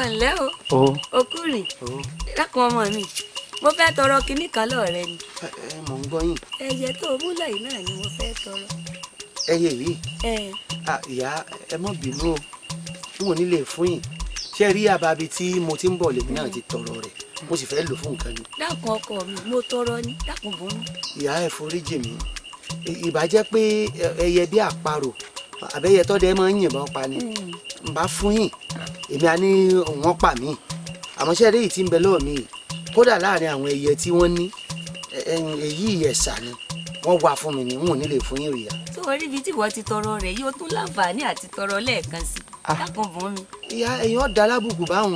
ọ̀nlẹ́ o okùnrin dákun ọmọ mi mo fẹ́ tọrọ kinní kan lọ́ọ̀rẹ́ ni. mò ń gbọ́ yín. ẹyẹ tó múlẹ̀ yìí náà ni mo fẹ́ tọrọ. ẹyẹ yìí. ìyá ẹ má bínú o n ò ní lè fún yín ṣé rí àbábi tí mo ti ń bọ̀ lèmi náà ti tọrọ rẹ̀ mo sì fẹ́ lò fún nǹkan ni. dákun ọkọ mi mo tọrọ ni dákun bọ́ mi. ìyá ẹ foríjì mi ìbàjẹ́ pé ẹyẹ bí àparò àbẹ́yẹ tọ́dẹ máa ń yìnbọn pa ni n bá fún yín èmi á ní wọ́n pa mí àmọ́ ṣé eré yìí ti ń bẹ lọ́wọ́ mi kódà láàrin àwọn ẹyẹ tí wọ́n ní èyí ẹ̀sà ni wọ́n wá fún mi ni n ò ní lè fún yín ìyá. tó o rí ibi tí wọ́n ti tọrọ rẹ̀ yóò tún láǹfààní àti tọrọ lẹ́ẹ̀kan sí dákun bọ́ mi. ìyá ẹ̀yin ọ̀dà alábùkù báwọn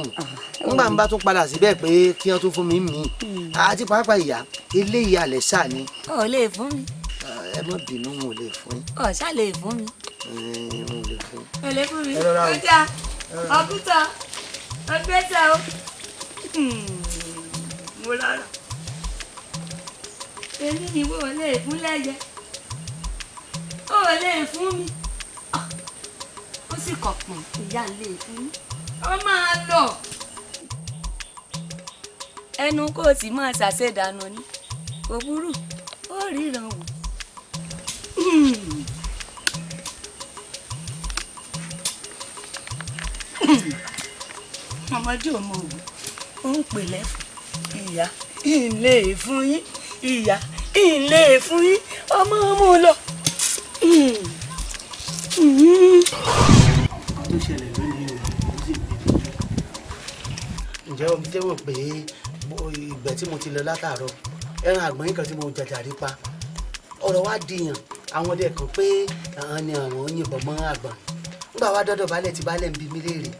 nígbà ń bá tún padà síbẹ̀ pé kí wọ́n tún fún mi mí àti pàápàá ìyá eléyìí alẹ́ sà ni. ọ̀ lè fún mi. ẹ má bínú n ò lè fún yín. ọ̀ ṣá lè fún mi. n ò lè fún. ẹ lè fún mi. ọjà ọkùtà ọgbẹ́sẹ̀ o. mo lọ́rọ̀ èmi ni mo lè fún lẹ́yẹ ó lè fún mi ó sì kọ̀pọ̀ ìyá lè fún mi ó máa lọ ẹnu kò sì máa ṣàṣedànù ni kò burú ó ríran wò ọmọdé ọmọ òun ń pè lẹ́fù ìyá ilé fún yín ìyá ilé fún yín ọmọ lọ. tó ṣẹlẹ̀ lónìí ó sì bí ǹjẹ́ o jẹ́ mọ̀ pé ìgbẹ́ tí mo ti lọ látàárọ̀ ẹran àgbọ̀n yìí kan tí mo jàjàrí pa ọ̀rọ̀ wa dìyàn àwọn ọdẹ kan pé àwọn ni àwọn yìnbọn mọ́ àgbọ̀n nígbà wá dọ́dọ̀ balẹ̀ tí balẹ̀ ń bi mí léèrè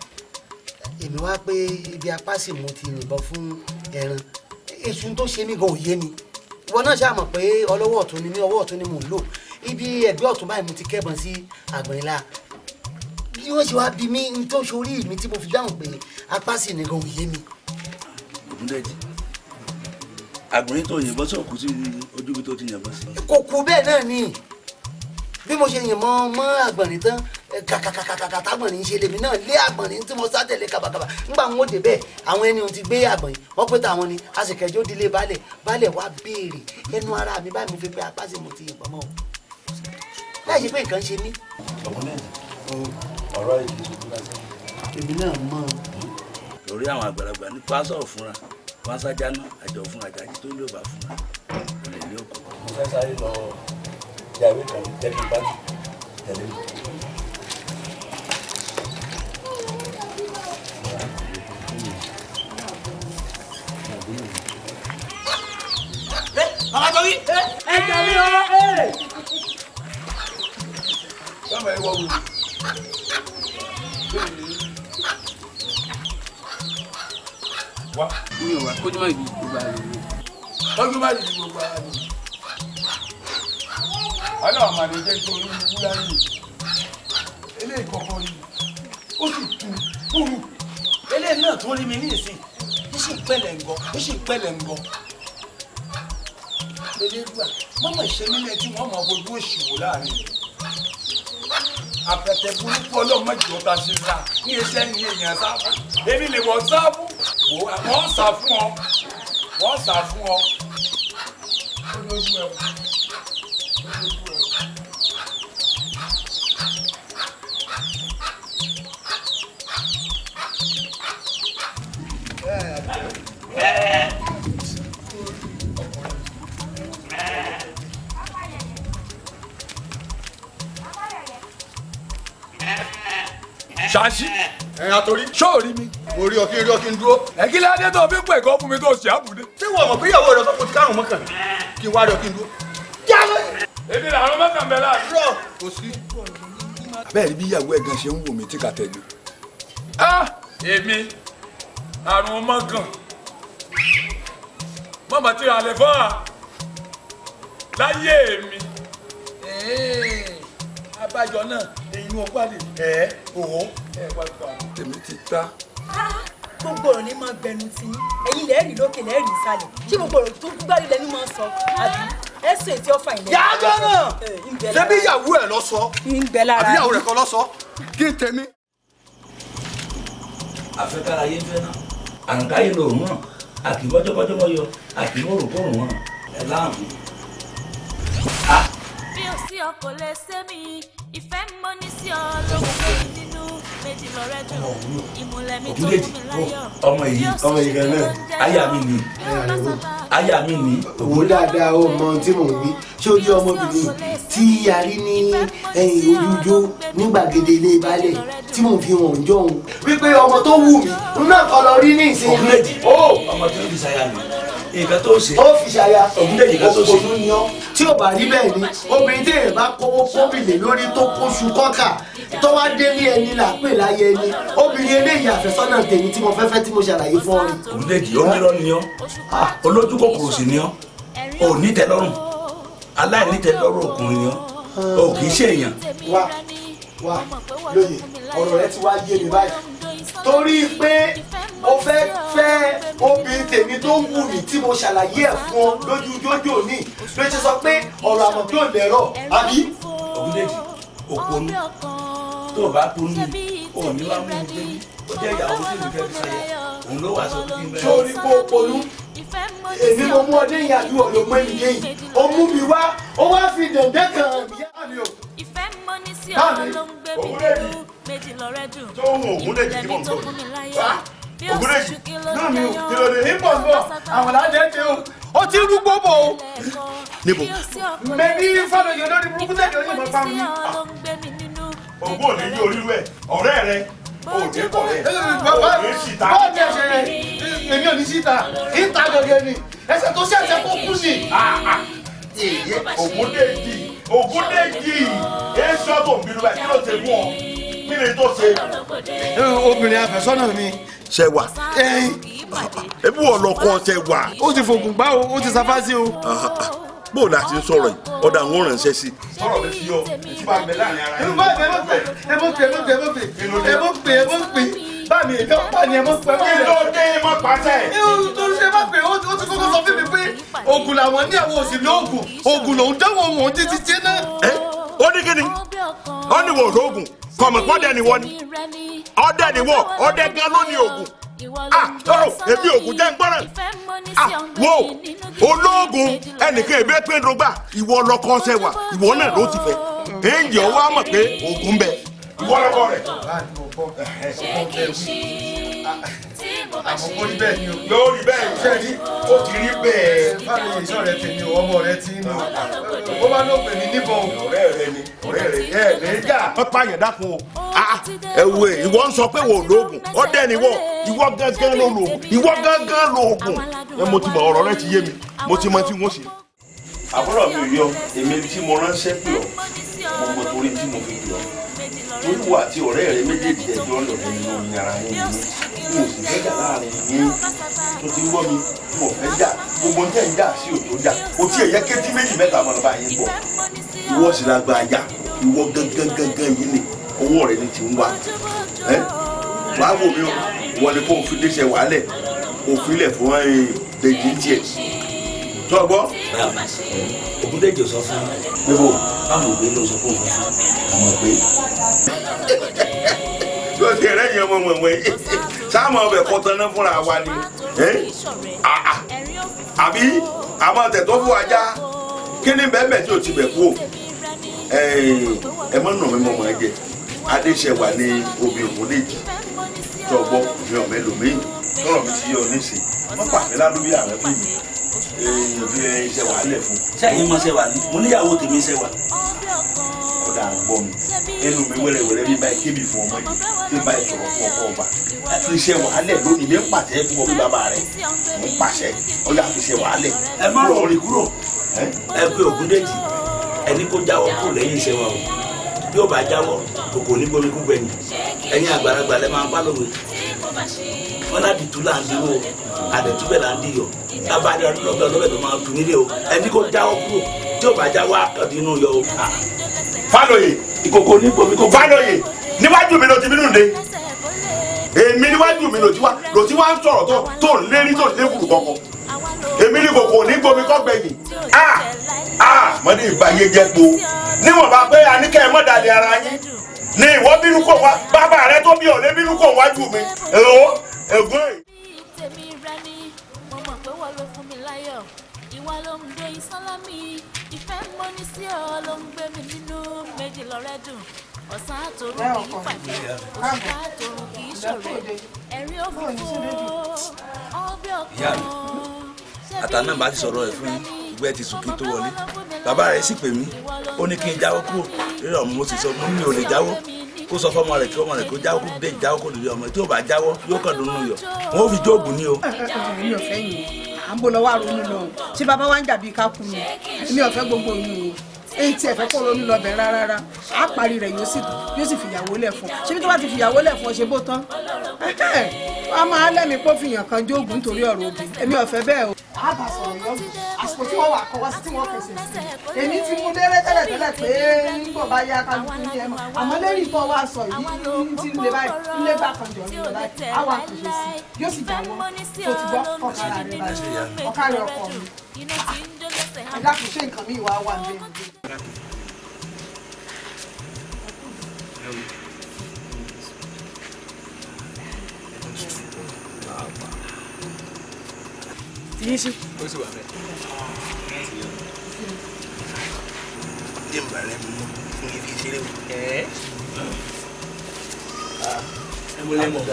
èmi wá pé ibi apá sì mo ti yìnbọn fún ẹran èṣù tó ṣe mí gan òye mi ìwọ náà ṣáà mọ̀ pé ọlọ́wọ́ ọ̀tún ni mí ọwọ́ ọ̀tún ni mò ń lò ibi ẹ̀gbẹ́ ọ̀tún báyìí mo ti kẹ́bọn sí àgbọ̀n ńlá bí wọ́n ṣe wá bí mi ní tó ṣorí mi tí mo fi dáhùn pé apá sì ni gan òye mi. Ògúndèjì àgbọ̀nrín tó yìnbọn sọ̀kù sí ojú ibi tó ti yìnbọn sí. kò kú bẹ́ẹ̀ náà ni bí mo ṣe yìnbọn mọ́ àgbọ̀nrín tán kàkàkàkàkà tágbọ̀nrín ṣe lèmi náà lé àgbọ̀nrín tí mo sá tẹ̀lé kàbàkàbà nígbà wọn ò dé bẹ́ẹ̀ àwọn ẹni ohun ti gbé àgbọ̀nrín wọ́n pé táwọn ni a sì kẹjọ́ dílé baálẹ̀ wá béèrè ẹnu ara mi báyìí mo fi pé apá sí mo ti yìnbọn mọ́ o láì ṣe pé nǹkan ṣe mí. ọ̀rọ̀ ìdí ìṣòro lásán. èmi náà mọ̀. lórí àwọn àgbàlagbà ní pásọ̀ fúnra wọn sájà náà àjọ fún àjàjì tó lè bá fúnra kò lè ní òkú. mo fẹ́ sáré lọ yàwé kan jẹ́ kí n bá tẹ̀lé mi. bàbá torí ẹ tẹ̀lé o. sábà ẹ wọ wò. wá mi ò wá kójú má di gbogbo àlè mi. kójú má di gbogbo àlè mi. ọlọ́run máa lè jẹ́ kí orí mi wúlá yìí eléyìí kọ̀ọ̀kan rí ó sì tu kúrú. eléyìí náà tó rí mi ní ìsìn ó sì pẹ̀lẹ̀ ńgọ́ ó sì pẹ̀lẹ̀ ńgọ́. eléyìí mọ́mọ́ ìṣẹ́mílẹ̀ tí wọ́n mọ̀ fojú òṣìwò láàrin àpẹtẹ burúkú ọlọ́mọdé ọ̀tá ṣe sá ní iṣẹ́ ní èèyàn sáfù èmi lè wọ́n sáfù wọ́n sá fún ọ wọ́n sá fún ọ lójú ẹ lójú ẹ. ṣáṣí ẹ̀yìn àtòrí ṣóòrí mi. mo rí ọkí ń dúró. ẹ kí ládé tó fi ń pè kọ́ fún mi tó ṣe àbùdé. ṣé wọ́n mọ̀ pé ìyàwó rẹ̀ tó kò ti kárùn mọ́kàn kí n wá rí ọkí ń dúró. yálò. èmi làwọn mọ́kàn bẹ̀ láàrin. rọ kò sí. bẹ́ẹ̀ ni bí ìyàwó ẹ̀ gan ṣe ń wò mí tí kà tẹ̀lé. èmi àrùn mọ́kàn mọ́mọ́ tí a lè fọ́ à láyé mi. abájọ náà èyí wọn pàdé òwò tèmi ti ta. gbogbo ọ̀rọ̀ ní máa gbẹnu tí ẹ̀yin lẹ́ẹ̀rì lókè lẹ́ẹ̀rì ìsàlẹ̀ kí gbogbo ọ̀rọ̀ tó gbárí lẹ́nu máa sọ àbí ẹ̀sùn ètí ọ̀fà ilẹ̀. yàgò náà ṣé bí ìyàwó ẹ̀ lọ sọ àbí ìyàwó rẹ̀ kan lọ sọ kí n tẹ̀mí. àfẹ́kára yé ń fẹ́ náà àǹkáyé lòrùn náà àkìmọ́jọ́kọ́jọ́mọ́ yọ àkìmọ́rùkọ́rùn wọn ẹ̀ láàmú. bí o sí ọkọ lè ṣe mí ìfẹ́ mọ́ ní sí ọ lóhùn méjì nínú méjì lọ́rẹ́ dùn ìmùlẹ̀ mi tó fún mi láyọ̀. ọmọ yìí kan náà aya mi ni aya mi ni. òwò dáadáa ó mọ ohun tí mò ń wí ṣé o rí ọmọbìnrin tí a rí ní ojújó ní gbàgede ilé balẹ̀ tí mò ń fi hàn jọ òun wípé ọmọ tó wù mí n náà kọ́ lọ rí ní ìsinyìí. Ògúndèjì ọmọ tí ó fi ṣaya mi nǹkan tó ṣe. ó fi ṣaya Ògúndèjì nǹkan tó ṣe. òkòtò ni ọ tí ò bá rí bẹ́ẹ̀ ni obìnrin tí èèyàn bá kówó kóbìlì lórí tó kóṣù kọ́kà tó wá délé ẹni là pè láyé ẹni obìnrin eléyìí àfẹ́sọ́nà tèmi tí mo fẹ́fẹ́ tí mo ṣàlàyé fún ọ rí. Ògúndèjì ó nírọ́ ni ọ́ olójú kòkòrò sì ni ọ́ ò ní tẹ́lọ́rùn aláìnítẹ́lọ́rùn ọkùnrin ni ọ́ ò kì í ṣe èèyàn. wá lóye ọ̀rọ̀ rẹ ti wá yé mi báyìí torí pé o fẹ́ fẹ́ obìnrin tèmi tó ń wù mí tí mo ṣàlàyé ẹ̀ fún ọ lójú jójó ní ló ṣe sọ pé ọ̀rọ̀ àmọ̀ tó lẹ̀rọ̀ àbí. Ògúndèjì òpònú tó o bá ponú ò ní wá mú un débi ó jẹ́ ìyàwó tí mi fẹ́ fi ṣàyà òun ló wà sọ pé kí n bẹ̀rẹ̀. sórí kó o ponú èmi mo mú ọdẹ yìí àbí ọ̀dọ̀ mọ́ èmi yẹn o mú mi wá ó wá fi dẹ̀ndẹ́ kan ìyá mi o. ìfẹ́ mọ́ ní sí ọ ló ń gbé mi dúró méjì lọ́rẹ́ dùn tó ń Ògúndèjì tí mò ń gbọ́ Ògúndèjì náà mi ò kìlọ̀ dé ní pọ̀npọ̀ àwọn làjẹ́ ṣe o ó ti rúgbó bò ó. Níbo? Mẹ́bí Fálọyọ̀ lórí burúkú tẹ̀lé ó yìnbọn pa mi. Ògbó ò ní yí orí rẹ̀ ọ̀rẹ́ rẹ̀ ò ní kọ̀ rẹ̀ ò ní síta. Bọ́ọ̀dì ẹ̀ṣẹ̀ rẹ̀ èmi ò ní síta ìta gẹ́gẹ́ ni ẹsẹ̀ tó ṣẹ̀ṣẹ̀ kó kú ni. Ògúndèjì èso tó ń bínú báyìí kí ló ṣe fún ọ kí ni tó ṣe. Obìnrin àfẹ́sọ́nà mi. Ṣẹ̀wà. Ebi wọ̀ lọ́kọ́ Ṣẹ̀wà. Ó ti fògùn gbá o, ó ti sáfá sí o. Bó la ti ń sọ̀rọ̀ yìí, ọ̀dà ń wọ́n ránṣẹ́ sí. Sọ̀rọ̀ mi sí ọ, ètí bá bẹ láàrin ara yìí. Ẹ mọ̀ pé báàmì èmi ọ̀pá ni ẹ mọ̀ pé. Kí ló dé mọ́ pàṣẹ? Torí ṣe má pé ó ti kọ́kọ́ sọ fún mi pé oògùn làwọn ní àwọn òsì lóògùn. Oògùn lòún dáwọ́ wọn títí jẹ́ náà. Ó ní kí ni? Ó ní wò lóògùn. Kọ̀mọ̀ pọ́dẹ ni wọ́n ni. Ọdẹ ni wọ́n, ọdẹ gan ló ní oògùn. Èmi oògùn jẹ́ ń gbọ́ràn. Wo olóògùn ẹnìkan èmi pé dọ́gba ìwọ lọkọ Ṣẹ̀wà ìwọ náà ló ti fẹ́. Èyí ọwọ́ á mọ̀ pé oògùn bẹ. Ìwọ lọkọ rẹ̀. Àmọ́ kó rí bẹ́ẹ̀ ni o. Yóò rí bẹ́ẹ̀ ṣe rí ó ti rí bẹ́ẹ̀. Fáwọn èèyàn rẹ ti ní o ọmọ rẹ ti ní o. Ó bá ló pè mí níbọn o. Ọ̀rẹ́ rẹ ni níjà. Wọ́n pààyàn dákun o. Ẹ wo ìwọ ń sọ pé wò lóògùn ọdẹ ni wọ́n ìwọ gángan ló lóògùn ìwọ gángan lóògùn. Mo ti mọ ọ̀rọ̀ rẹ ti yé mi mo ti mọ tí wọ́n ṣe. Àbúrò mi ò yọ èmi tí mo ránṣẹ́ pè ọ́ mo mọ torí tí mo fi pè ọ́. Olúwa àti ọ̀rẹ́ rẹ méjèèjì ẹjọ́ ń lọ nínú yàrá yín ni mo sì fẹ́ jà láàrin yín tó ti ń gbọ́ mi mo fẹ́ jà gbogbo tẹ̀ ń jà sí òtó jà o tiẹ̀ yẹ kéjì méjì mẹ́ta mọ́ lọ́ba yín bọ̀ ìwọ sì la gba ajá ìwọ gángan yìí ni owó rẹ ni ti ń wá wàá wò mí o wọ́n ní kó o fi léṣe wàhálẹ̀ kó o fi lẹ̀ fún Dèjì tiẹ̀ tó o gbọ́. Ògúndèjì sọ fún mi níbo báwo gbé ló sọ fún mi àmọ́ pé. Tí o ti rẹ̀ yẹn ọmọ mọ̀mọ́ yìí sáàmù ọbẹ̀ kọ́tán náà fúnra wa ni àbí àmọ́ tẹ̀ tó fún ajá kí ni bẹ́ẹ̀ bẹ́ẹ̀ tí o ti bẹ̀ kú o ẹ mọ̀ nà mí mọ̀ mọ̀ ẹ jẹ Adéṣẹ̀wà ní obì Ògúndèjì tó o gbọ́ mi ò mẹ́lò mí tọrọ mi ti yọ nísìn wọ́n pàṣẹ ládùúgbò ààrẹ fún mi èèyàn fi Ṣẹ̀wà lẹ̀ fún. Sẹ́yìn mọ Ṣẹ̀wà ni mo níyàwó tèmi Ṣẹ̀wà. Ọ̀dà àgbọ̀ mi ẹnu mi wẹ́rẹ́wẹ́rẹ́ bí báyìí kébì fún ọmọ yìí bí báyìí sọ̀rọ̀ fún ọkọ ọba fi Ṣẹ̀wà lẹ̀ lónìí mi ń pàṣẹ fún ọ bí bàbá rẹ̀ ń pàṣẹ ó yà fi Ṣẹ̀wà lẹ̀. Ẹ má rọ̀ orí kúrò ẹ pé Ògúndèjì ẹni kó jáwọ́ kúrò lẹ́yìn Ṣẹ̀wà o bí ó bá jáwọ́ kòkò ní gbomi kú gbẹ̀yìn ẹ̀yin àgbàlagbà lẹ́ máa ń pálọ̀wé wọn láti tú là ń dúró àdẹ̀túbẹ̀ là ń dìyọ̀ lábàdé ọlọ́gbẹ̀ ọlọ́gbẹ̀ ló máa tún nílé o ẹni kó jáwọ́ kúrò tí ó bá jáwọ́ àkàndín inú yọ o. Fálọyè ìkòkò ní gbomi kó Fálọyè níwájú mi ló ti bínú de èmi níwájú mi ló ti wá ń sọ̀rọ̀ tó ń lérí tó ń lé kùrù kọ̀ọ̀kan èmi ní kòkò ní gbomi kọ́ gbẹ̀yìn mọ́ni ìbáyé jẹ́ po níwọ̀n bá pé àníkẹ́ ẹ̀ mọ́ dalẹ̀ ara yín ní ìwọ bínú kò wá bàbá rẹ tó bí ọ̀lẹ́ bínú kò wájú mi ẹ̀gbọ́n yìí. tèmi rẹ ni mo mọ̀ pé wọ́n ló fún mi láyọ̀ ìwà ló ń gbé ìsọ́lámì ìfẹ́ mọ́ ní sí ọ ló ń gbé mi nínú méjì lọ́rẹ́ dùn ọ̀sán àtòrò kì í pàdé òṣùpá àtòrò kì í ṣòro ẹ̀rí òfófó ọbẹ̀ ọkàn. àtàná bá ti sọ̀rọ̀ ẹ̀ fún yín ìgbẹ́ ti sùn kí n tó wọlé bàbá rẹ̀ sì pè mí ó ní kí n jáwọ́ kúrò rírọ̀ ọmọ mo sì sọ mo ní ò lè jáwọ́ kó sọ fọmọ rẹ̀ kí ọmọ rẹ̀ kó jáwọ́ kó dé jáwọ́ kó lè ọmọ tí ó bá jáwọ́ yóò kàn dùn nù yọ wọn ò fi jóògùn ní o. èmi ò fẹ́ yìí à ń bọ̀ lọ́wọ́ àrùn lọ tí bàbá wa ń jà bíi ká kú ni èmi ò fẹ́ gbogbo yìí o èyí tí ẹ fẹ́ kó ronú lọ bẹ̀ rárá á parí rẹ̀ yóò sì fìyàwó lẹ̀ fún ṣé bí tó bá ti fìyàwó lẹ̀ fún ọ ṣe bó tán wọ́n máa lẹ́mi kó fìyàn kan jóògùn nítorí ọ̀rọ̀ òbí èmi ò fẹ́ bẹ́ẹ̀ o. àbá sọ̀rọ̀ yọ àsìkò tí wọ́n wà kọ́ wá sí tí wọ́n fèsì sí èmi ti mú délé tẹ́lẹ̀ pé nígbà bá yá kálukú ní ẹ̀mọ́ àmọ́ lẹ́rìí tó wá sọ yìí tí ń lé báyìí ń lé bá kan jọ nílò báyìí àwọn àkùnṣe sí yóò sì jáwọ́ tó ti gbọ́ ọ̀kadà rẹ̀ báyìí ọ̀kadà ọkọ mi ẹ̀dá kò ṣe nǹkan mi ìwà wà ní ẹ̀mí. Yíṣu. Ó sì wà bẹ́ẹ̀. Dèmbà rẹ̀ mú fún ibi ìṣeré o. Ẹ mú lẹ́mọ̀.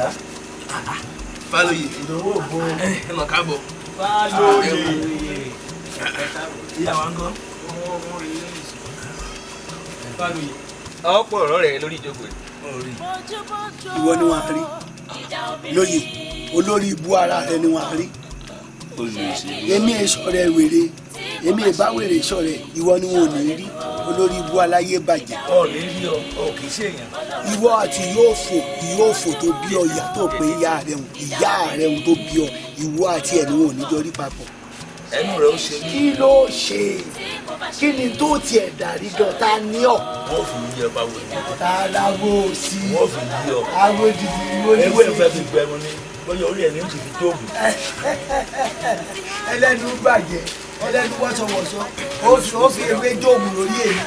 Fálóyè ìdánwò ògbó ẹ mọ̀ káàbọ̀. Fálóyè ìyàwó ń gọ́. Fálóyè ọ̀pọ̀ ọ̀rọ̀ rẹ̀ lórí ìjókòó ẹ̀. Ìwọ ni wàá rí lóye olórí ibú ara rẹ ni wàá rí. Èmi èso rẹ wèrè èmi ìbá wèrè sọ rẹ ìwọ ni wọn ò ní rí olórí ibú aláyé bàjẹ́. Ọ̀ lè rí ọ kì í ṣèyàn. Ìwọ àti yóò fò tó bí ọ ìyá tó pé ìyá rẹ ń tó bí ọ ìwọ àti ẹ̀ ni wọn ò ní jọ rí papọ̀. Ẹnu rẹ̀ ó ṣe mí. Kí ló ṣe kí ni tó tiẹ̀ dàrí gan ta ní ọ. Wọ́n fi yí ẹ báwo ni. Tààlàwò sí. Wọ́n fi yí ọ. Àwọn jìbì ìwé ní. Ewé ìfẹ́ fi gbẹmu ni bóyá orí ẹ̀ ní ti fi tóògùn. Ẹlẹ́nu bàjẹ́ ẹlẹ́nu wọ́sọ̀wọ́sọ ó fi ewé jóògùn lórí èmi.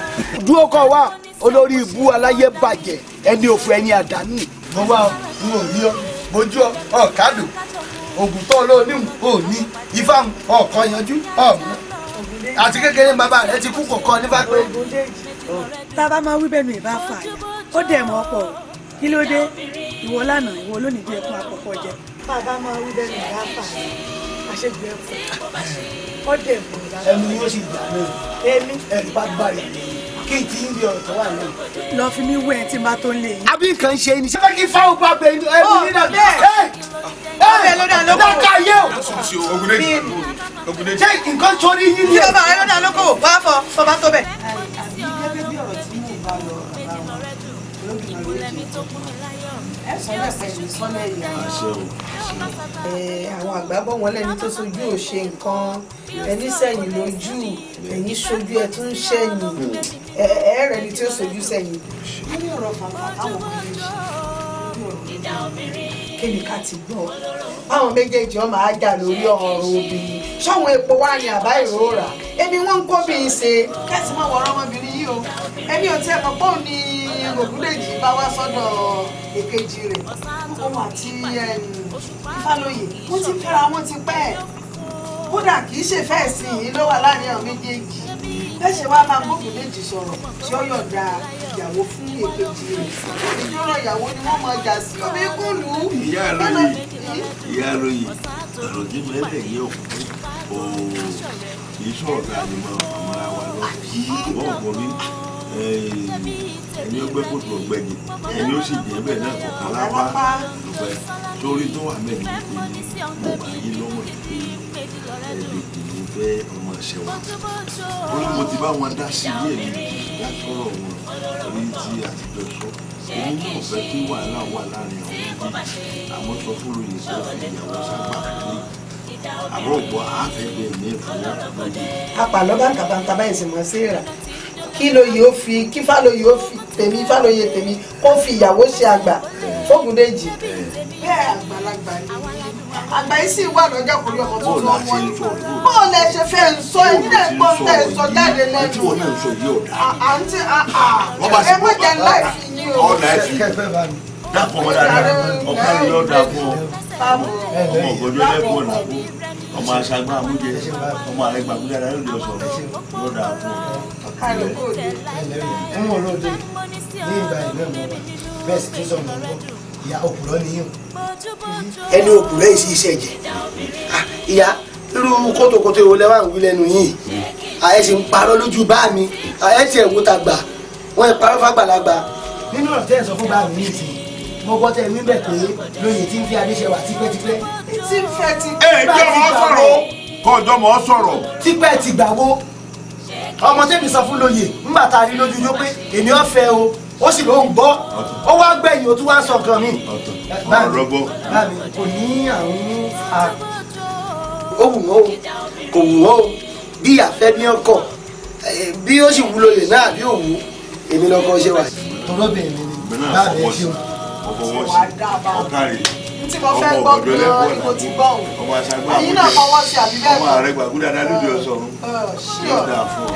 Dúró kọ́ wa olórí ibú aláyé bàjẹ́ ẹni òfò ẹni àdánù. Mo wá n ò rí ọ mojú ọ kádùn ògùn tó olóòní ò ní ifá ọkàn yanjú ọmọ àti kékeré bàbá rẹ ti kú kọ̀ọ̀kan nípa pé. Tá a bá máa wí bẹ́ẹ̀ ni ìbá fà yà ó dẹ̀ mọ́ pọ̀ kí ló dé ìwọ lánàá ìwọ lónìí bí ẹkún àkọ́kọ́ jẹ. Tá a bá máa wí bẹ́ẹ̀ ni ìbá fà yà àṣegbè ẹ̀fọ́ ó dẹ̀ mọ́ ìlànà. Ẹnu yóò sì gbà mí. Èmi ẹ̀rù bá gbà yà kí n ti ń di ọ̀rọ̀ tó wà lẹ́yìn. Lọ fi mí wẹ̀ tí n bá tó lè yín. Àbí nǹkan ṣe ni. Ṣé kí fáwọn bá bẹ ẹnu nígbà tó. Ọ̀rẹ́ ló dá lóko. Dáká yé o. Ṣé nǹkan sórí yín ni. Ṣé bàbá rẹ ló dá lóko? Wá fọ bàbá tó bẹ̀. Àwọn àgbà bọ̀ wọ́n lẹ́ni tó sojú ò ṣe nǹkan ẹni sẹ́yìn lójú ẹ̀yìn sojú ẹ̀ tún sẹ́yìn ẹ̀ẹ́rẹ́ ni tí ó sojú sẹ́yìn. Lórí ọ̀rọ̀ fàǹfà táwọn ọmọ méjì kí ni ká ti gbọ́ báwọn méjèèjì ọmọ ajá lórí ọ̀rọ̀ obìnrin ṣọ́wọ́n epo wá ní àbá ìrora ẹni wọ́n ń kó bí i ṣe kẹ́sì mọ́ wọ́n ọmọbìnrin yìí o ẹni ò tiẹ̀ mọ̀ pé òun ni Ògúndèjì bá wá sọ́dọ̀ èkejì rẹ̀ òun àti Fálóyè wọ́n ti fẹ́ra wọn ti pẹ́ kódà kì í ṣe fẹ́ẹ̀ sí yìí ló wà láàrin àwọn méjèèjì bẹ́ẹ̀ ṣe wá máa Ògúndèjì sọ̀rọ̀ tí ó yọ̀ǹda ìyàwó fún èkejì rẹ̀ ìjọ́rọ̀ ìyàwó ni wọ́n máa jà sí omi kúlù. Ìyá lóye ọ̀rọ̀ tí mo lè yẹ òkú kì í sọ̀rọ̀ tá a lè máa fàmọ́ra wa lọ ìwọ́n ọ̀gbọ́n mi ẹni ọgbẹ́ kòtò ọ̀gbẹ́ni ẹni ó sì jẹ́ bẹ́ẹ̀ náà kọ̀ọ̀kan lápá lọ́gbẹ́ sórí tó wà mẹ́rin mo bá yí lọ́wọ́ ẹ̀ẹ́dẹ̀gbẹ̀ fẹ́ ọmọ ẹ̀ṣẹ̀ wa ó ní mo ti bá wọn dá sí ilé mi látọ̀rọ̀ wọn orí tí àtijọ́ sọ èmi náà fẹ́ kí wàhálà wà láàrin àwọn méjì àmọ́ sọ fún lóye tó fi ìyàwó sábà ní àbọ̀ ògbọ́ àáfẹ́gbẹ́ ní ìfowó lóye. apàlọ́ bàǹkàbàǹkà báyìí sì mọ̀ sí ìrà kí Lóye ó fi kí Fálóyè ó fi Fálóyè tèmi kó fi ìyàwó ṣe àgbà f'Ògúndèjì bẹ́ẹ̀ àgbàlagbà ni àgbà yìí sì wà lọ́jọ́ kò yọkọ̀ tó lọ́ wọn bó lẹ ṣe fẹ́ ń sọ èmi náà gbọ́ tẹ̀ sọ jáde lẹ́nu àǹtí ẹ má jẹ́ láì fi yín o. dákun ọmọ dáadáa ọkọ rẹ yóò dáa fún ọ ọmọ ògbójó lẹkọọ làbó ọmọ aṣágbá amújẹ ọmọ àrẹgbà gbúdá dáa lóde ọsọrọ yóò dáa fún ọ. ń wọ lóde ní ìgbà ìlú ẹ̀mọ́ wa bẹ́ẹ̀ sì tún sọ̀rọ̀ lọ́wọ́ ìyá òpùrọ́ nìyẹn. ẹni òpùrọ́ yìí sì iṣẹ́ jẹ ìyá irú kótókótó ìwọ lẹ́wà ń wí lẹ́nu yìí àyè sì ń parọ́ lójú bá mi àyè tiẹ̀ wò ta gbà wọ́n ń parọ́ fàgbàlagbà. nínú ọ̀rọ̀ tẹ́ ẹ̀ sọ fún bá mi nìyí mo gbọ́ tẹ́ ẹ̀ wí bẹ̀ pé Lóye tí ń fi Adéṣẹwà tipẹ́tipẹ́. tí ń fẹ́ ti. jọ mọ sọ̀rọ̀ kọjọ mọ sọ̀rọ̀. tipẹ́ ti gbà wo ọmọ tẹ́mi sọ fún Lóye ńgbà tá a rí lójú yó pé èmi ò fẹ́ o ó sì ló ń gbọ́ ó wá gbẹ̀yìn o tún wá sọ nǹkan mi. báàmì kò ní àrùn ó wù wọ́n o kò wù wọ́n o bí àfẹ́ bí ọkọ̀ bí ó sì wù Lóye náà bí òwú èmi lọ́kọ́ ṣe wà. tọ́lọ́bìnrin mi ni báàmì ẹ̀ ṣe o. ọkàrí tí mo fẹ́ gbọ́ gan-an ni mo ti gbọ́ òun ẹ̀yin náà fọwọ́ sí àbí bẹ́ẹ̀ ọmọ ààrẹ gbàgbúdà náà lóde ọ̀sán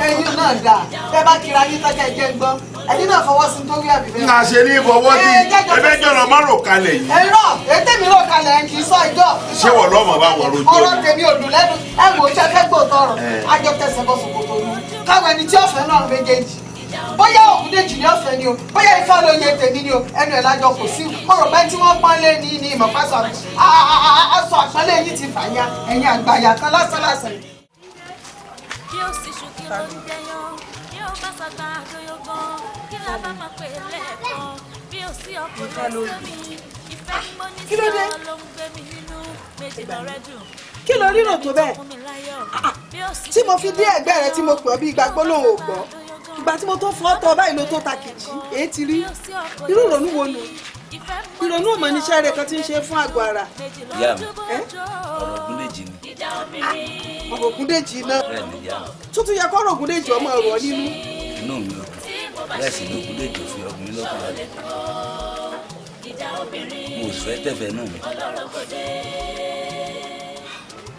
ẹ̀yin náà dà bẹ́ẹ̀ bá kiri ayé tọ́jà ẹ̀jẹ̀ gbọ́ ẹ̀yin náà fọwọ́ sí nítorí àbí bẹ́ẹ̀. nà ṣe ní fọwọ́ sí ẹgbẹ́ jọ̀rọ̀ má rò kalẹ̀ yìí. ẹ̀rọ ètè mi rò kalẹ̀ kì í sọ ìjọ. ṣé wọ́n lọ́mọ bá wọ̀ lójú ọ̀rọ̀ tèmi ò dùn lẹ́nu ẹ̀ wò ó ṣe fẹ́ gbòòtọ̀ ọ̀rọ̀ àjọ tẹ̀sẹ̀ bọ̀ sòkòtò ni káwọn ẹni tí ó fẹ́ náà méjèèjì bóyá Ògúndèjì Ògúndèjì ní ọ̀fẹ́ ni o bóyá Ifá lóye tèmi ni o ẹnu ẹ̀ lájọ kò sí ọ̀rọ̀ pẹ́ tí wọ́n pọ́n lé ní ìmọ̀pásọ̀ aṣọ àpọ́nlé yìí ti fàyà ẹ̀yìn àgbàyà kan lásán. Bí ó sì ṣù kí ló ń jẹyàn bí ó bá sọgbà àjọyọ̀ gan kí la bá máa pè lẹ́ẹ̀kan bí ó sí ọkùnrin lómi ìfẹ́ mọ́ ní sí ọ ló ń gbé mi nínú méjì lọ́rẹ́ dùn. Kí ló rírò tó bẹ́ẹ̀ tí mo fi dé ẹ̀gbẹ́ rẹ tí mo pè ọ́ bí ìgbà gbólóhùn ò gbọ́ ìgbà tí mo tó fọ́ tọ́ báyìí ló tó ta kìjì èyí ti rí irú ìrònú wo nù ìrònú ò mọ níṣẹ́ rẹ kan tí ń ṣe fún àgọ́ ara. Ìyá mi ọ̀rọ̀ Ògúndèjì ni. Ọ̀rọ̀ Ògúndèjì náà bẹ́ẹ̀ ni ìyá mi. tuntun yẹ kọ́rọ̀ Ògúndèjì ọmọ ọ̀rọ̀ nínú. Inú mi ò dùn bẹ́ẹ̀ sì ni Ògúndèjì ò fi ọkùnrin lọ́kàn rẹ̀. Mo sì fẹ́ tẹ̀fẹ̀ náà mi.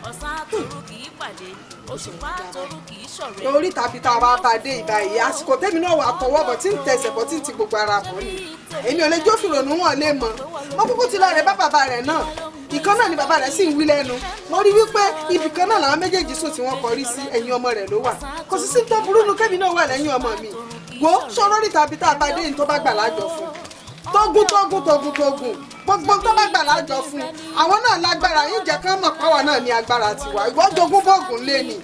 Ọ̀sán àtòrú kì í pàdé òṣùpá àtòrú kì í ṣọ̀rẹ́. Orí tàbí tá a bá bá dé ìgbà yìí àsìkò tẹ́mi náà wà tọwọ́ bọ̀ tí ń tẹsẹ̀ bọ̀ tí ń ti gbogbo ara bọ̀ ni èmi ò lè jó fìrònú wọn lé mọ́ mo kúkú ti lọ rẹ bá bàbá rẹ̀ náà ìkan náà ni bàbá rẹ̀ sì ń wí lẹ́nu mo rí wípé ibì kan náà làwọn méjèèjì sùn tí wọ́n kọrí sí ẹ̀yìn ọmọ rẹ̀ ló wà kò sí sí tó burú nu kẹ́mi náà wà lẹ́yìn ọmọ mi wo sọ̀rọ̀ rí tàbí tá a bá dé ní tó bá gbà lájọ fún tógún gbogbo tó bá gbà lájọ fún àwọn náà lágbára yín jẹ́ kán mọ̀ páwọ̀ náà ní agbára tiwa ìwọ jogún bọ́ọ̀gùn lé ni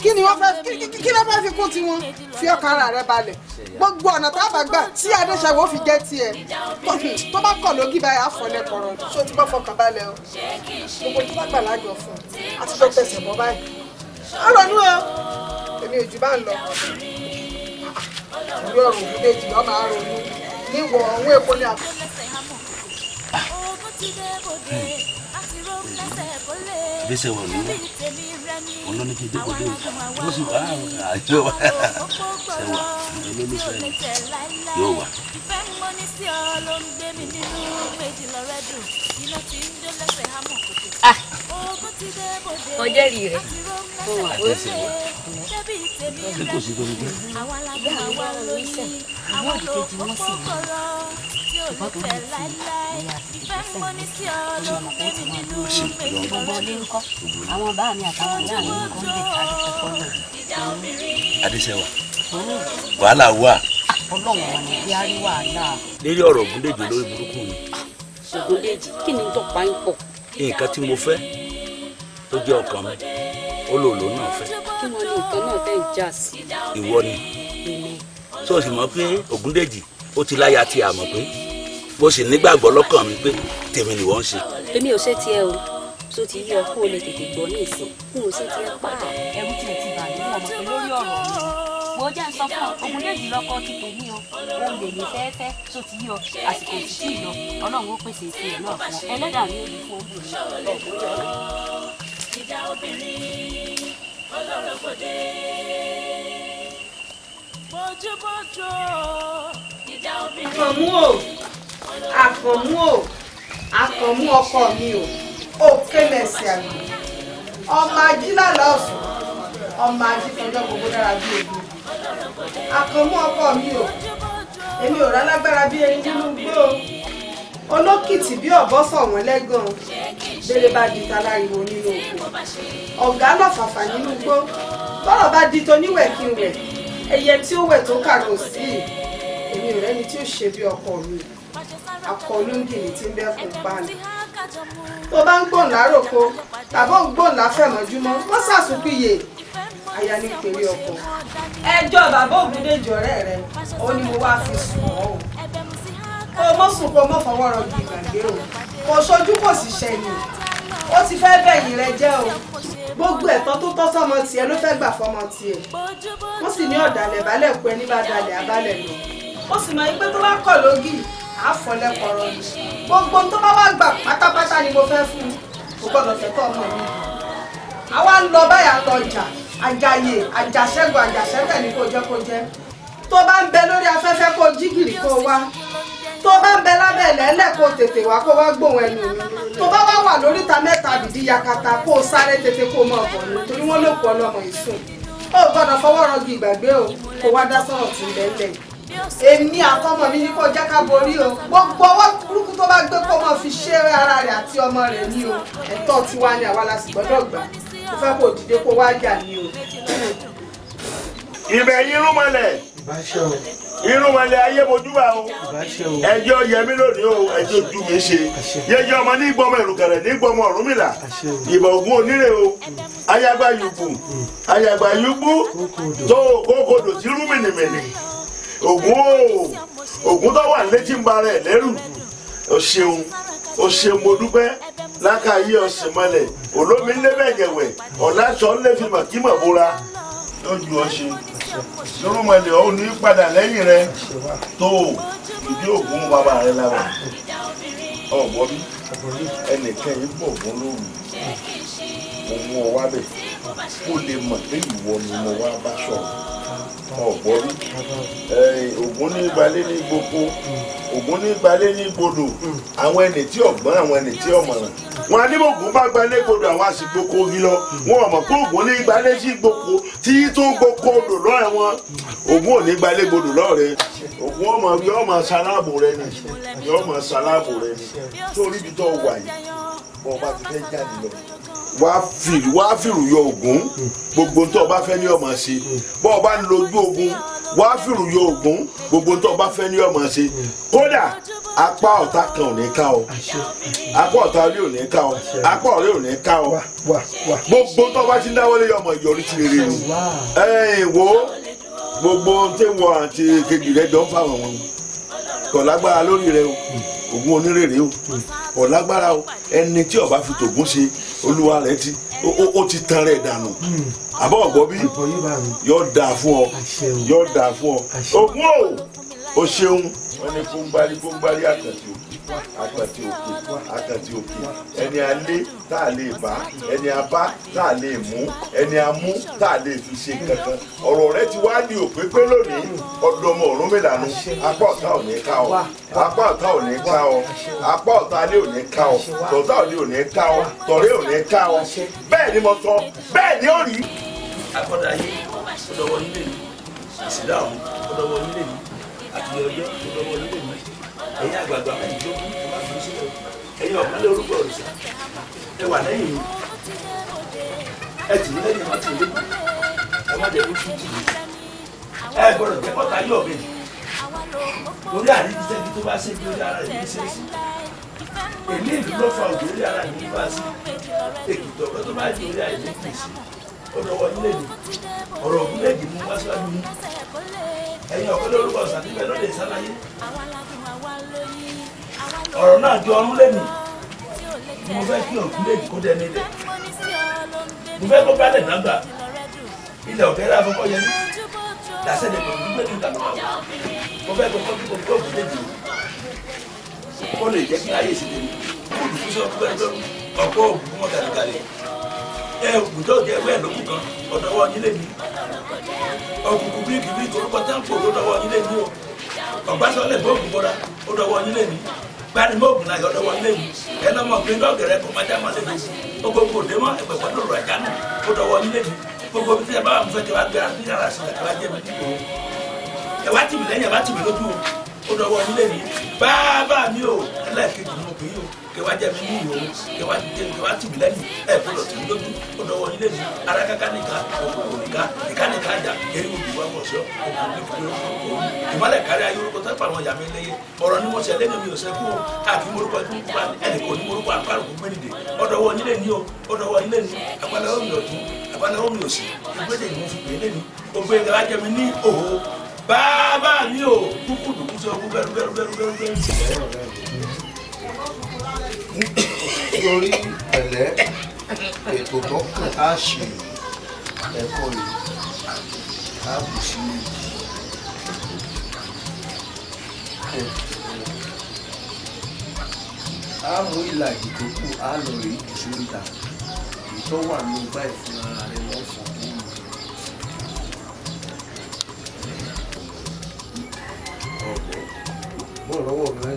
kí ni wọ́n fẹ́ kí ló fẹ́ fi kún tiwọn fi ọkàn ara rẹ balẹ̀ gbogbo ọ̀nà tá a bá gbà tí Adéṣẹ́wó fi jẹ́ tiẹ̀ tó bá kọ̀ lógì báyìí àfọ̀lẹ́ kọ̀rọ̀ ṣó ti bọ́ fọkàn balẹ̀ o gbogbo tó bá gbà lájọ fún àti tó tẹsẹ̀ bọ́ báyìí ọlọ́nu o èmi ò jù bá ń lọ ìwé ọ̀rọ̀ Ògúndèjì lọ́ máa ronú níwọ̀ ọ̀hún èkó ní àpò. Ìgbésẹ̀ wọ̀ ní wọn lọ́ní kí n dẹ́kun dé ó sì wá àjọ wa ṣẹ̀wà olólùfẹ́ yóò wà. Ìfẹ́ mọ́ ní sí ọ ló ń gbé mi nínú méjì lọ́rẹ́ dùn iná tí ń jó lẹ́sẹ̀ hámọ̀ kòtò. Ogun ti dé bòde ọjẹ́rì rẹ̀ ṣẹ́bí tèmi rẹ̀ kò sí tó ń gbé. àwa lábẹ́ àwa lóyún àwa ló kọ́kọ́ kọ́rọ́ tí ò ní fẹ́ láéláé. Ìfẹ́ mọ́ ní sí ọ ló ń gbé mi nínú méjì lọ́rẹ́ dùn. Àwọn bá mi àtàwọn ìyá mi ń kọ́ ń bẹ̀ Adéṣẹ́wà wàhálà wà. Ọlọ́run ọ̀nà bí a rí wàhálà. Lérí ọ̀rọ̀ Ògúndèjì lórí burúkú mi. Ògúndèjì kí ni tó pa ń pọ̀. Nǹkan tí mo fẹ́ tó jẹ́ ọkàn mi ó lò ló náà fẹ́. Kí wọ́n ní nǹkan náà fẹ́ já sí. Ìwọ ni tó o sì mọ̀ pé Ògúndèjì ó ti láya tí a mọ̀ pé mo sì nígbàgbọ́ lọ́kàn mi pé tèmi ni wọ́n ń ṣe. Èmi ò ṣe tiẹ̀ o tó ti yí ọkọ olè tètè gbọ́ ní ìsìn fún òun sí ti ẹ pa ẹrú tí ẹ ti bà ní ọmọ pé lórí ọ̀rọ̀ mi mo jẹ́ ń sọ fún Ògúndèjì lọ́kọ ti tèmi o òun lè ní fẹ́ẹ́fẹ́ tó ti yí ọ àsìkò tí tí yọ Ọlọ́run ó pèsè ìsìn ẹ̀ náà fún ọ ẹlẹ́dàá ní òbí fún obìnrin. Ìjà obìnrin olórogode bójúbójú ìjà obìnrin. Àkànmú ọkọ mi o òkè lẹsẹ àgbò ọmọ ajílàlá ọ̀sùn ọmọ ajífẹjọ gbogbo dára bí ebi Àkànmú ọkọ mi o èmi ò rálágbára bí erin nínú gbó olókìtì bí ọ̀bọ sọ̀wọ́n lẹ́gàn bẹ́lẹ̀ bá di taláriwo nínú oko ọ̀gá lọ́fàfà nínú gbó tọ́rọ̀ bá di toníwẹ̀ kí n wẹ̀ ẹyẹ tí ó wẹ̀ tó kàrò sí èmi ò rẹ́ni tí ó ṣe bí ọkọ mi akọlùngìnì tí ń bẹ́kùn pani tó bá ń gbòǹ láròkó tàbí ń gbòǹ láfẹ̀mọ́júmọ́ wọ́n ṣàṣùpìyè aya ní pèrè ọkọ ẹjọ́ bàbá Ògúndèjì ọ̀rẹ́ rẹ ó ní mo wá fi sùn ọ́ o kó o mọ̀ sùn kó o mọ̀ fọwọ́ rọ bí ìgbàgbé o kò sojú kò sì ṣẹ̀yìn ó ti fẹ́ bẹ̀yìn rẹ jẹ́ o gbogbo ẹ̀tọ́ tó tọ́ sọ́mọ tiẹ̀ ló fẹ́ gbà fọmọ tiẹ̀ wọ́n sì ní ọ̀dàlẹ̀ balẹ̀ kú ẹni bá dalẹ̀ abalẹ̀ lọ ó sì mọ̀ pé tó bá kọ̀ lógì àfọlẹ́kọ̀rọ̀ ni gbogbo tó bá wá gbà pátápátá ni mo fẹ́ fún kò gbọ́dọ̀ fẹ́ tọ́ ọmọ mi àwa ń lọ báyà lọ jà àjàyè àjàṣẹ́gun àjàṣẹ́tẹ̀ ni kò jẹ́ tó bá ń bẹ lórí afẹ́fẹ́ kó jí gìrì kó wá tó bá ń bẹ lábẹ́ ẹ̀lẹ́lẹ̀ kó tètè wá kó wá gbóhùn ẹnu mi tó bá wá wà lóríta mẹ́ta bìdí yakata kó sáré tètè kó mọ̀ ọ̀bọ̀ ni torí wọ́n ló kú ọlọ́mọ ìsùn ó gbọ́dọ̀ fọwọ́ rọgì ìgbàgbé o kó wá dá sọ̀rọ̀ tí ń bẹ́ẹ̀ èmi àtọmọ mi ní kó jẹ́ ká borí o gbogbo ọwọ́ burúkú tó bá gbé kó mọ̀ fi ṣe ara rẹ̀ àti ọmọ rẹ̀ ní o ẹ̀tọ́ tiwa ni àwa la sì gbọ́dọ̀ gbà kó fẹ́ kó dìde kó wá jà ní o. Ibẹ̀ yín rúmọlẹ̀ irun wẹlẹ ayé mojúbà o ẹjọ́ yẹmí lónìí o ẹjọ́ ojú mi ṣe yẹjọ ọmọ ní gbọmọ ìrùkẹrẹ ní gbọmọ Ọ̀rúnmìlà ìbọn Ògún onírè o ayagba yubu tó kókòdò tí rú mìnìmìnì Ògún tó wà létí ń ba rẹ lẹ́rù o ṣeun mo dúpẹ́ lákàáyé ọ̀sìn mọ́lẹ̀ olómi ńlẹ́bẹ̀gẹ̀wẹ̀ ọ̀làṣọ́ ńlẹ́fìmọ̀ kí mọ̀ bóra lójú ọ̀ṣun lórúmọlẹ̀ ọ̀ ní padà lẹ́yìn rẹ tó ìdí Ògún bàbá rẹ lára ọ̀gbọ́n bí ẹnìkan yìí bọ̀ fún lóru mo mú ọ wá bẹ̀ kó lè mọ̀ pé ìwọ ni mo wá bá sọ̀rọ̀ ọ̀gbọ́n bí Ògún ní gbalẹ̀ ní gbogbo Ògún ní gbalẹ̀ ní gbodò àwọn ẹni tí ọ̀gbọ́n àwọn ẹni tí ọ̀mọ̀ràn wọn adébògún bá gbalẹ̀ gbodò àwọn àsìgbòkò yìí lọ wọn ọmọ pé Ògún ní gbalẹ̀ sí gbòkò tí tó gbòkò odò lọ́rẹ̀ wọn Ògún ò ní gbalẹ̀ gbodò lọ́rẹ̀ Ògún ọmọ sálábù rẹ ni yọmọ sálábù rẹ ni torí ibi tó wà yìí bọ́ọ̀ bá ti fẹ́ jáde lọ wá fìrù yọ Ògún gbogbo tó o bá fẹ́ ní ọmọ ṣe bọ́ọ̀ bá ń lójú ogun wá fìrù yọ Ògún gbogbo tó o bá fẹ́ ní ọmọ ṣe kódà apá ọ̀tá kan ò ní ká ọ apá ọ̀tá ilé ò ní ká ọ apá ọ̀rẹ́ ò ní ká ọ gbogbo tó o bá ti dáwọ́lé ọmọ ìyọrí ti rere ni wo gbogbo tí wọn àti kejì rẹ dán fáwọn wọn kò lágbára lórí rẹ o Ògún onírèrè o kò lágbára o ẹni tí ó bá fi tògún ṣe olúwa rẹ ti ó ti tan rẹ dànù àbọ̀ ọ̀gbọ́ bí yóò dáa fún ọ yóò dáa fún ọ Ògún o ṣeun wọn ni kóńgbárí àkàtì òkè ẹni alé tá a lè bá ẹni abá tá a lè mú ẹni amú tá a lè fi ṣe kankan ọ̀rọ̀ rẹ ti wá di òpépé lónìí ọdọmọ Ọ̀rúnmìlà nù apá ọ̀tá ò ní ká ọ apá ọ̀tá ò ní ká ọ apá ọ̀tá alé ò ní ká ọ tọ̀tá òde ò ní ká ọ tọ̀rẹ́ ò ní ká ọ bẹ́ẹ̀ ni mo sọ bẹ́ẹ̀ ni ó rí. akọ́dà yìí ọ̀dọ̀wọ̀ nílé mi ìsìlá ọ̀hún ọ̀dọ̀wọ̀ nílé mi àti ọjọ́ ọ̀dọ̀wọ̀ nílé mi ẹ̀yin àgbààgbà mẹ́rìndínlógún ẹ má fi sílẹ̀ ẹ̀yin ọ̀pọ̀lẹ́ orúkọ òrìṣà ẹ wà lẹ́yìn mi ẹ tì í lẹ́yìn má tì í lẹ́yìn ẹ má jẹ́ kó tún tì í ẹ gbọ́dọ̀ jẹ́ kọ́ta yọ̀ bẹ́ẹ̀ orí àrídìsẹ́ bí tó bá ṣe bí orí ara rẹ̀ ní sẹ́sì èmi ìlú ló fa òjò orí ara rẹ̀ ní bá sí èkìtì ọ̀pẹ́ tó bá di orí ara rẹ̀ ní kì í sí ọ̀dọ̀wọ̀ nílé mi ọ̀rọ̀ ògùn lè dì mú wá síwájú mi ẹ̀yin ọ̀pọ̀lẹ́ orúkọ ọ̀sán níbẹ̀ lọ́dẹ̀ ìsàlàyé ọ̀rọ̀ náà di ọrún lẹ́nu mo fẹ́ kí òkú lè kó dẹni lẹ̀ mo fẹ́ kó bálẹ̀ dàgbà ilẹ̀ ọ̀kẹ́rẹ́ afọ́kọ́ yẹn làṣẹ̀dẹ̀ pẹ̀lú gbígbé ní ìtàkùn mo fẹ́ kó kọ́kí kó òkú lè dì kó lè jẹ́ kí ayé sì lè olùkú sí ọkú bẹ́ẹ̀ lọ́rùn ọkọ̀ òkú mọ́ gàdìgàdì òkú tó jẹ́ ẹgbẹ́ lókù kan ọ̀dọ́wọ́ yín lè ní ọkùnkùn bíríkì bíríkì orúkọ táǹpù ọ̀dọ́wọ́ yín lè ní o ọ̀gbásọ́lẹ̀ bóògùn bọ́ra ọ̀dọ́wọ́ yín lè ní gbani mọ́ọ̀gùn náà ọ̀dọ́wọ́ yín lè ní ẹ̀nà ọmọ pé lọ́gẹ̀rẹ́ kò máa já máa lè lè gbogbo kò dé mọ́ ẹ̀pẹ̀pẹ̀ lóru àjánù ọ̀dọ́wọ́ yín lè ní gbogbo bí tẹ́ bá wà fẹ́ tẹ́ wá gbé àti yàrá sí ẹ̀ wá jẹ́ mi nípò ẹ̀ wá tì mí lẹ́yìn ẹ̀ wá tì mí lójú o ọ̀dọ́wọ́ yín lè ní bàbá mi o ẹlẹ́ẹ̀kejì mo pè é o kẹwàá jẹ́ mi ní ìhòòhò kẹwàá tì mí lẹ́yìn ẹ̀ gbọ́dọ̀ tì mí lójú ọ̀dọ́wọ́ yín lè ní ara káká nìkan òkòkò nìkan nìkan nìkan àjà eré òbí wa mọ̀ sí ọkùnrin nípìnlẹ̀ òkòkò ìmọ̀lẹ̀ kárí ayé orúkọ tó fà wọn yà mí lẹ́yẹ ọ̀rọ̀ ni mo ṣe lẹ́nu mi ò sẹ́kù o àfi morúkọ tó wà ẹnì kò ní morúkọ àpárùkù mẹ́rìndé ọ̀dọ́wọ́ yín lè ní o ọ̀dọ́wọ́ yín lè ní agbálẹ́wọ́ mi ọ̀tún agbálẹ́wọ́ mi òsì ìgbésẹ̀ ni mo fi pè é lẹ́nu gbogbo ẹ̀ka jẹ́ mi ní òhò bàbá mi ò kúkú dùkú sí ọkú bẹ́rù. nítorí pẹ̀lẹ́ ètò tó kàn á ṣe ẹ̀kọ́ yìí á bù sí á mú ìlàjì tó kù á lọ rí ìṣòríta èyí tó wà ní ọgbà ìfún ara rẹ lọ́fọ̀ọ́ nínú bọ́ọ̀ lọ́wọ́ mi rẹ.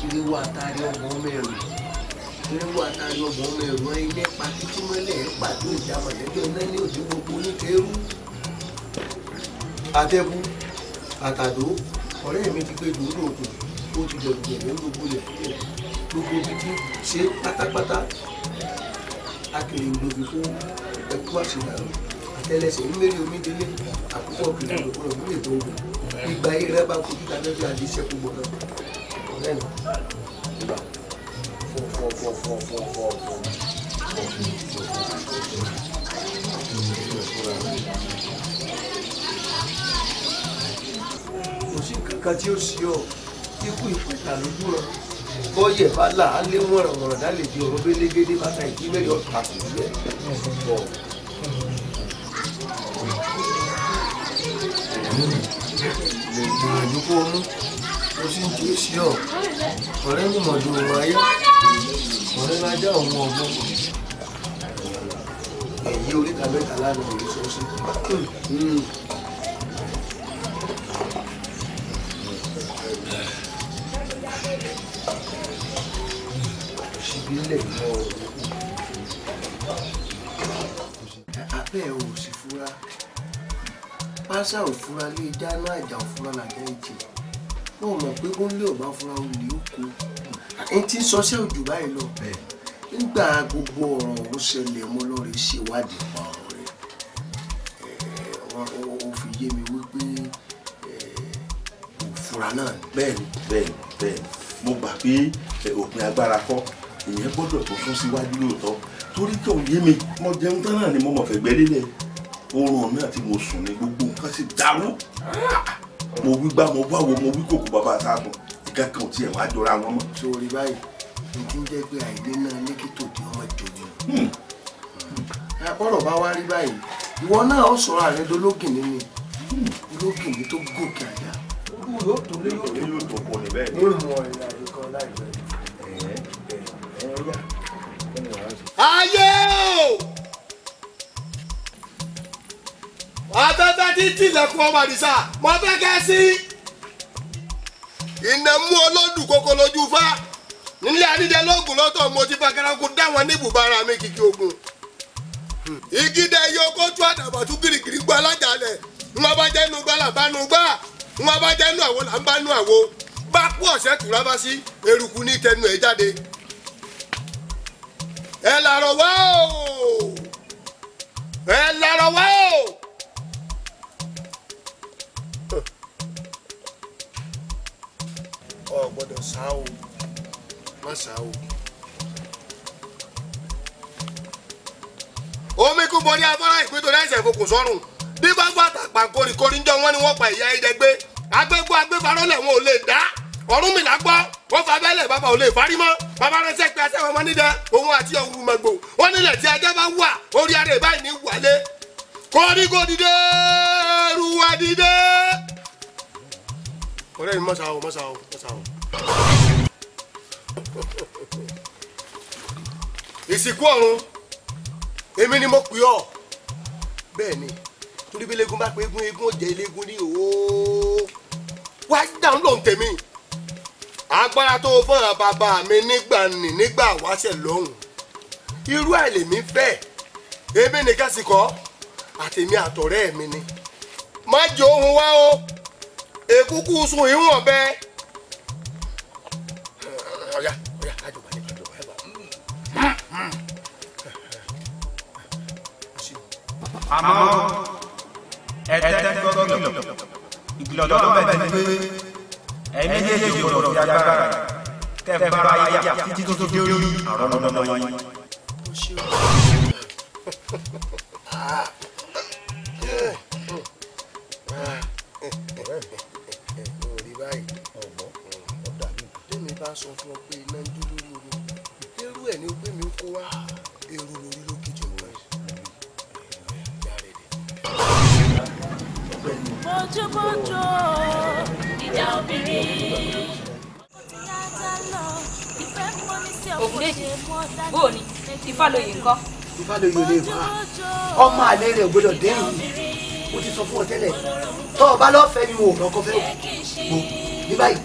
Iriwo atari ọgbọ́n mẹ́rin ewu àtàrí ọgbọ̀n ọmọ ẹ̀rọ ilé pa títí mọ́lẹ̀ ẹ̀ pàdé ìjà mọ̀lẹ́bí ọ̀nà ní òde gbogbo ní kẹrù. Àtẹ̀kù àtàdó ọ̀rẹ́ mi ti gbé dòdò òkun ó ti jẹ̀bùjẹ̀bù ní gbogbo ilẹ̀ fílẹ̀ gbogbo ibi tí ṣe pátápátá akèrè ìgbòbi fún ẹkú àṣìyàrá àtẹlẹsẹ̀ nímẹ́rì omídélé àkókò kìlọ̀ lọ́kùnrin òbílẹ̀ tó ń gbé ìgbà yìí rẹ bá fojú ta lẹ́bí àdéṣẹ́ gbogbo náà ọ̀rẹ́ mi nígbà kò sí kankan tí ó sí ọ ikú ìpẹta lójú ọ bọ́yẹ̀ bá là á lé wọ̀rọ̀wọ̀rọ̀ dálè di ọ̀rọ̀ bélégédé bàtà ìdí mẹ́rin ọ̀tún àtúnṣe gbìyànjú kó mú ó sì ń tí ó sí ọ ọ̀rẹ́ ní mọ̀jú ohun ayé ọ̀rẹ́ lájá òun ọgbọ́n èyí oríta mẹ́ta lánàá èyí sọ sí. Ṣìbílẹ̀ mọ́ abẹ́ ò sì fura pásá ò fura lé dáná àjà ò fura làjẹ́ ìjì wọ́n mọ̀ pé bó ń lé ọ̀bá fura olè ó kó ẹni tí ń sọṣẹ́ òjò báyìí lọ nígbà gbogbo ọ̀rọ̀ ó ṣẹlẹ̀ mọ́ lọ́rẹ̀ ṣèwádìí pa ọ̀rọ̀ rẹ̀ ó fi yé mi wípé òfura náà ni. bẹ́ẹ̀ni mo gbà pé òpin agbára kọ́ ìyẹn gbọ́dọ̀ tó fún síwájú lóòótọ́ torí kí òun yé mi mo jẹun tán náà ni mo mọ̀ fẹ́ gbẹ́lélẹ̀ oorun mi àti mo sùn ní gbogbo nǹkan sì dàrú mo wí gbá mo wá wo mo wí kòkó bàbá àtàkùn ìka kan ò tiẹ̀ wá jọra wọn mọ́. sórí báyìí ní kí n jẹ́ pé àìdé náà lékìtò tí wọ́n jòjò bọ́rọ̀ bá wá rí báyìí ìwọ náà ó sọ̀rọ̀ àrẹ dológìnní ni ológìnní tó gòkè àjà yóò tó lé yóò tó pọ̀ níbẹ̀ ní ìmọ̀ ìrìn àjò kan láìpẹ́. ayé o afẹ́fẹ́ tí tilẹ̀kùn ọmọ àdìsá mo fẹ́ kẹ́ sí iná mú olódùn kókó lójú fá nílé àdídẹ́lógún lọ́tọ̀ mo ti fàkàràkù dáwọn ní ibùbára mi kìkì ogun ìgídẹ yóò kó tú àdàbà tú gírígírí gbọ́ alájàlẹ̀ wọn bá jẹ́nu gbá là bá nu gbá wọn bá jẹ́nu àwo là ń bá nu àwo bá kú ọ̀sẹ̀ tù rábá sí eruku ní tẹnu ẹ̀ jáde ẹ làrọ̀ wá o ẹ làrọ̀ wá o. Ọ gbọ́dọ̀ sá o má sá o. omi kú borí afárá ìpín tó dáìsẹ̀ ìfokùn sọ́run bí bá gbọ́ àtàpà koríkorí ń jọ wọ́n ní wọ́n pa ìyá ẹ̀jẹ̀ gbé agbégbó agbéfarọ́lẹ̀ wọn ò lè dá ọ̀run mi là gbọ́ wọ́n fa abẹ́lẹ̀ bàbá ò lè farí mọ́ bàbá ránṣẹ́ pé aṣẹ́wọ̀n ọmọ nídẹ òun àti ọ̀hún mọ̀gbò wọ́n nílẹ̀ tí ajá bá wà orí ara ìbáyìí ní wàlé koríko dìde ruwa dìde. ọ̀rẹ́ mi mọ́sá o mọ́sá o mọ́sá o. ìsìnkú ọ̀run èmi ni mo pè ọ́ bẹ́ẹ̀ ni torí bí eléegun bá pé eégún ó jẹ́ eléegun ní òó wá dáhùn lóhùn tèmi agbára tó fún àwọn bàbá mi nígbà wáṣẹ̀ lọ́hùn irú ẹ̀ lèmi fẹ́ èmi nìkan sì kọ́ àtèmi àtọ̀rẹ́ mi ni má jẹ́ ohun wá o èkúkú sun ìwọ̀n bẹ́ẹ̀. ọ̀yá àjọba ní àjọba ẹ̀ bá. àmọ́ ẹ̀tẹ́ gbọ́dọ̀ ìkìlọ̀ tó bẹ̀ ní pé ẹ̀yin méjèèjì gbọ́dọ̀ fi agbára kẹ́ ẹ bára yá títí tó fi dé orí àwọn ọmọ yín. sọ fún ọ pé iná ń dún lórí omi irú ẹ̀ ní pé mi kó wá èrò lórí lókè jọ lọ bójúbójú ìjà obìnrin. ògùnléjì bóò ni ìfàlóye ńkọ́. ìfàlóye ò lè wá ọmọ àlè rẹ̀ ò gbọdọ̀ dé yìí mo ti sọ fún ọ tẹ́lẹ̀ tó o bá lọ́ọ́ fẹ́ ni mo ò lọ́kọ́ fẹ́ o ní báyìí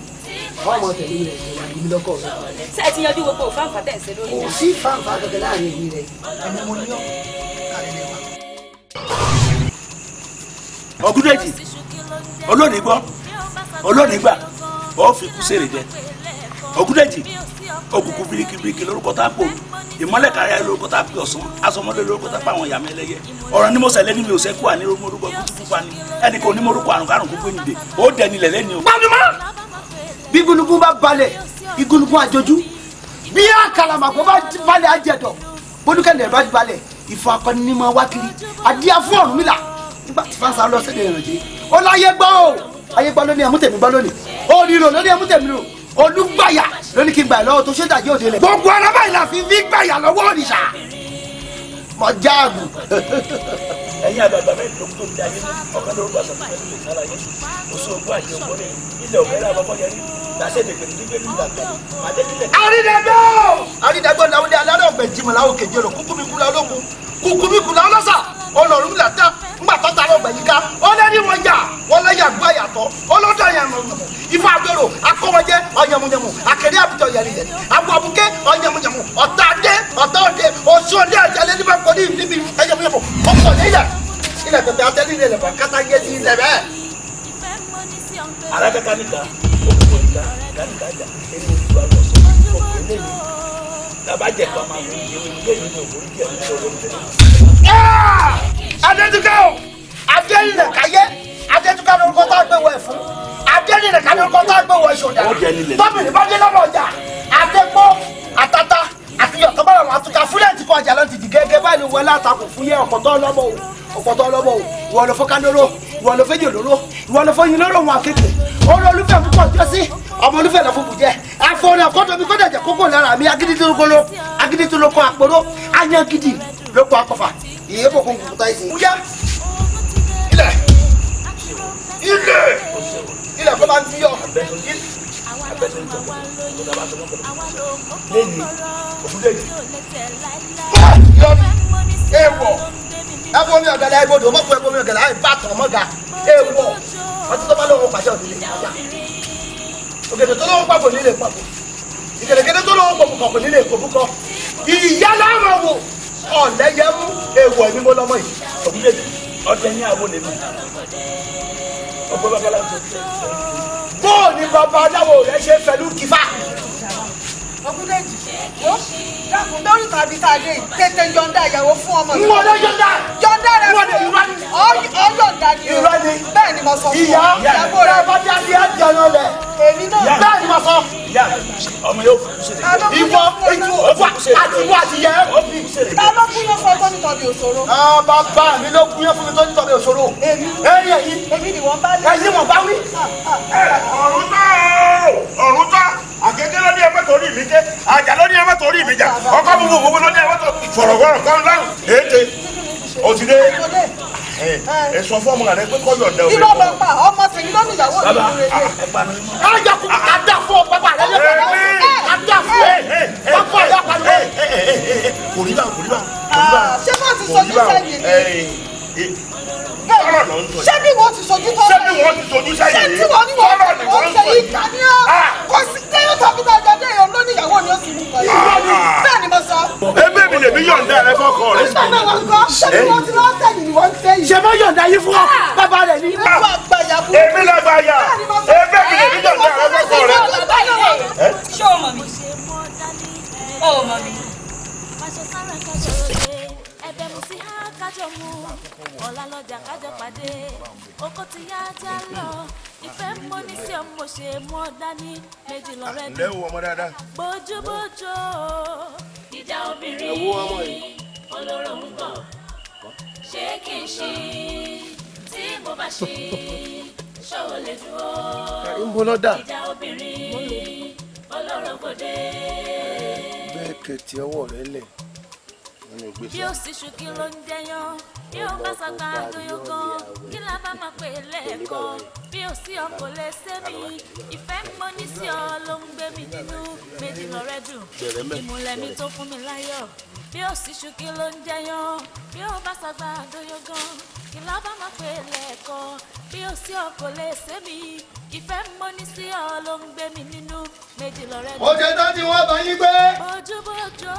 ọmọ tẹ̀lé rẹ̀ ìwà ìbí lọ́kọ̀ rẹ̀. ṣé ẹ ti yanjú gbogbo fáǹfà tẹ̀ ń ṣe lórí. kò sí fáǹfà kankan láàrin èmi rẹ̀ ẹni mo ní ọ́ káàrin lè wà. Ògúndèjì olóòní gbọ́ olóòní gbà ó fi kú sèrè jẹ Ògúndèjì òkùnkùn birikibiriki lórúkọ tá a pò ìmọ́lẹ̀ kárí lórúkọ tá a pè ọ̀sán asọmọdé lórúkọ tá a pa àwọn ìyàmẹ́ ẹlẹ́yẹ ọ̀rọ̀ ni mo sẹ̀lẹ̀ ní mi ò sẹ́kù àní orúkọ kúkú pupa ni ẹnì kan onímọ̀rúkọ àrùn kárùn kúkú nìde ó dẹni lẹ̀ lẹ́ni o. gbàdúmọ̀ bí gúnugún bá balẹ̀ igúnugún àjọjú bí àkàlàmàgbọ́ bá balẹ̀ àjẹdọ̀ bólúkẹ́lẹ̀ bá balẹ̀ ìfọ̀ akọni ni mo wá kiri àdíyà fún Ọ̀rúnmìlà nígbà tí fáńsà lọ sẹ́dẹ̀ ìrìnàjò ó láyé gbọ́ o ayé gbọ́ lóní ẹmú tèmi gbọ́ lónìí ó rí rò lóní ẹmú tèmi rò olùgbàyà lóní kí n gbà lọ́wọ́ tó ṣe dàjẹ́ òde lẹ̀ gbogbo ara báyìí la fi gbàyà lọ́wọ́ òrìṣà mọ jáàgù. ẹ̀yin àgbààgbà mẹ́rin ló tó di ayé ọ̀kan lórúkọ àṣà fún ẹ̀sìn ìsára yẹsù oṣù ògùn àti ògbóni ilẹ̀ òkèèrè àbọ̀bọ̀ yẹrí làṣẹ lè gbèrè nígbè ní ìgbàgbọ́ àdébílẹ̀. àrídàgbò làwọn alárò ọgbẹ jìmọ làwọn kejì rò kúkú mi kú la ológun kúkú mi kú la ọlọsà Ọlọ́run là tán ńgbà tó ta ọgbẹ yìí ká ọlẹ́ni wọn jà wọn lẹ́yìn àgbà yàtọ̀ ọlọ́dọ̀ yẹn ifá àgbèrò akọ́wọ́jẹ ọ̀yẹ̀mùyẹ̀mù àkèrè àbújọ yẹ̀rìyẹ̀rì àbọ̀ àbúkẹ́ ọ̀yẹ̀mùyẹ̀mù ọ̀tá adé ọ̀tá òde oṣù òde àjẹlẹ̀ níbẹ̀ kọ́ ní níbi ẹ̀yẹ̀mùyẹ̀mù ọkọ̀ nílẹ̀ ilẹ̀ pẹ̀pẹ̀ atẹ́lẹ̀ ilẹ̀ bá kátà yé sí ilẹ̀ bẹ́ẹ̀. alákàtà nìkan òkúkọ nìkan gánìkà jà ẹni ojú wa lọ sọ òkú lẹ́yìn tàbájẹ kan máa wọ ìyẹn lẹ́yìn ní òwúrọ̀ kí ẹni sọ̀rọ̀ ní adétúkẹ́ o adéyìnlẹ̀ káyé adétúkẹ́ lórúkọ tá a gbé wọ ẹ̀fún adéyìnlẹ̀ káyé lórúkọ tá a gbé wọ ìṣòdà tọ́mìnì bá dé lọ́wọ́ ọjà adégbó àtàtà àti yọ̀tọ́bọ̀ àwọn àtúkà fúlẹ̀ tí kò ọjà lọ ti di gẹ́gẹ́ báyìí wọlé àtàkùn fún yẹ ọ̀pọ̀tọ́ ọlọ́mọ o ìwọ ló fọ́ kánóró ìwọ ló fẹ́jì òlóró ìwọ ló fọ́yin lóró wọn akéde ọ̀rọ̀ olúfẹ́ púpọ̀ jọ sí ọmọ olúfẹ́ lọ fún bùjẹ́ àfọ̀nà kọ́tọ̀ mi kọ́tà jẹ́ kókó lára mi agídí tó lóko àpòrò ayangidi lóko àpọ̀fà ìyẹn fò kó nkùkùtà ìsìn. wúyá ilẹ̀ kọ́ máa ń fi yọ. lẹ́yìn Ògúndèjì. ewọ ẹbọ mi ọ̀gẹ̀dẹ̀ ibodò mọ́kù ẹbọ mi ọ̀gẹ̀dẹ̀ àìbátan mọ́ga ewọ ọtí tó bá lóun pàṣẹ òdìlé ọjà ògèdè tó lóun pàbò nílé pàbò ìgèdègèdè tó lóun pòbùkọ̀ kò nílé kòbùkọ̀ ìyá láwọn wò ọ̀lẹ́yẹ mú ewọ ẹ̀mí mo lọ́mọ yìí. Ògúndèjì ọdẹ ní àwọn olè mi ọgbọ́n babaláwo tó ti bóò ni bàbá aláwo rẹ ṣe fẹlú kífà. Ògúndèjì ó dákun lórí tàbí tàdé tètè yọ̀ǹda ìyàwó fún ọmọ mi. wọ́n lè yọ̀ǹda. yọ̀ǹda rẹ fún ọyọ̀ǹda ni o. bẹ́ẹ̀ ni mo sọ fún ọ. ìyàwó rẹ bá dé adé àjẹyàn lẹ. èmi náà. bẹ́ẹ̀ ni mo sọ. ọmọ yóò fi kúṣe. ìwọ àtiwọ àtìyẹ. ta ló kú yẹn fún ọjọ́ nítorí òṣòro. bàbá mi ló kú yẹn fún mi tó nítorí òṣòro. èmi ni wọ́n bá lé. ẹ̀yin wọ́n bá wí. ọ̀run tó àgẹ́gẹ́ ló ní ẹ̀mọ́ torí mi jẹ́ àjà ló ní ẹ̀mọ́ torí mi jà ọkọ gbogbo gbogbo ló ní ẹ̀mọ́ tó fọ̀rọ̀wọ́rọ̀ kan lárùn ètè òtítẹ ẹ sọ fún ọmọ rẹ pé kọ́ yọ̀ǹda òwe. irọ́ bá pa ọmọ tèmi ló ní ìyàwó mi lóore dé. kájà kú àdá fún bàbá rẹ lè bàbá àdá fún bàbá rẹ pàdé. kò rí báwọn kò rí báwọn. ṣé wọ́n ti sojú sẹ́yìn ni. ọ̀rọ̀ ló ń sọ yìí. ṣé bí wọ́n ti sojú tó ṣé bí wọ́n ti sojú sẹ́yìn ṣé tí wọ́n ní wọ́n ṣe yìí ká ní ọ́ kò sí kéwọ́n tàbí tàbí dé yọ̀ lónìí ìyàwó ni ó sì mú kọ́ yìí. bẹ́ẹ̀ ni mo sọ. ebe mi lè mi yọ̀ǹda rẹ fọkọ rẹ. nígbà náà wọ́n gbọ́ ṣé bí wọ́n ti lọ́ọ́ sẹ́yìn ni wọ́n ń sẹ́yìn. ṣe bá yọ̀ǹda yín fún ọ bàbá rẹ ní. èmi la gba ya ebe mi lè mi yọ̀ǹda rẹ fọkọ rẹ. ṣé o mọ̀ mi? o mọ̀ mi? ẹ̀bẹ̀ mo sì há kájọ mu ọ̀la lọ́jà kájọ pàdé oko ti yá já lọ ìfẹ́ mọ́ ní sí ọmọ ṣe mọ́ dání méjì lọ́rẹ́ mi. ǹlẹ́ wo ọmọ dáadáa. bójúbójú ìjà obìnrin olóró ń bọ̀ ṣé kí n ṣí tí mo bá ṣí ṣòwò lè dúró ìjà obìnrin olóró kò dé. bẹ́ẹ̀ kẹ̀tì ọwọ́ rẹ lẹ̀. bí ó sì ṣù kí ló ń jẹyàn bí ó bá sàgbà àgbóyún gan kí la bá máa pè lẹ́ẹ̀kan bí ó sí ọkọ lè ṣe mí ìfẹ́ mọ́ ní sí ọ ló ń gbé mi nínú méjì lọ́rẹ́ dùn ìmùlẹ̀ mi tó fún mi láyọ̀ bí ó sì ṣù kí ló ń jẹyàn bí ó bá bá sọgbà àdóyọgán kí la bá máa pè lẹ́ẹ̀kan bí ó sí ọkọ̀ lè ṣe mí ìfẹ́ mọ́ ní sí ọ ló ń gbé mi nínú méjì lọ́rẹ́ mi. ó ṣe tán tí wọ́n bá yín gbé. bójúbójú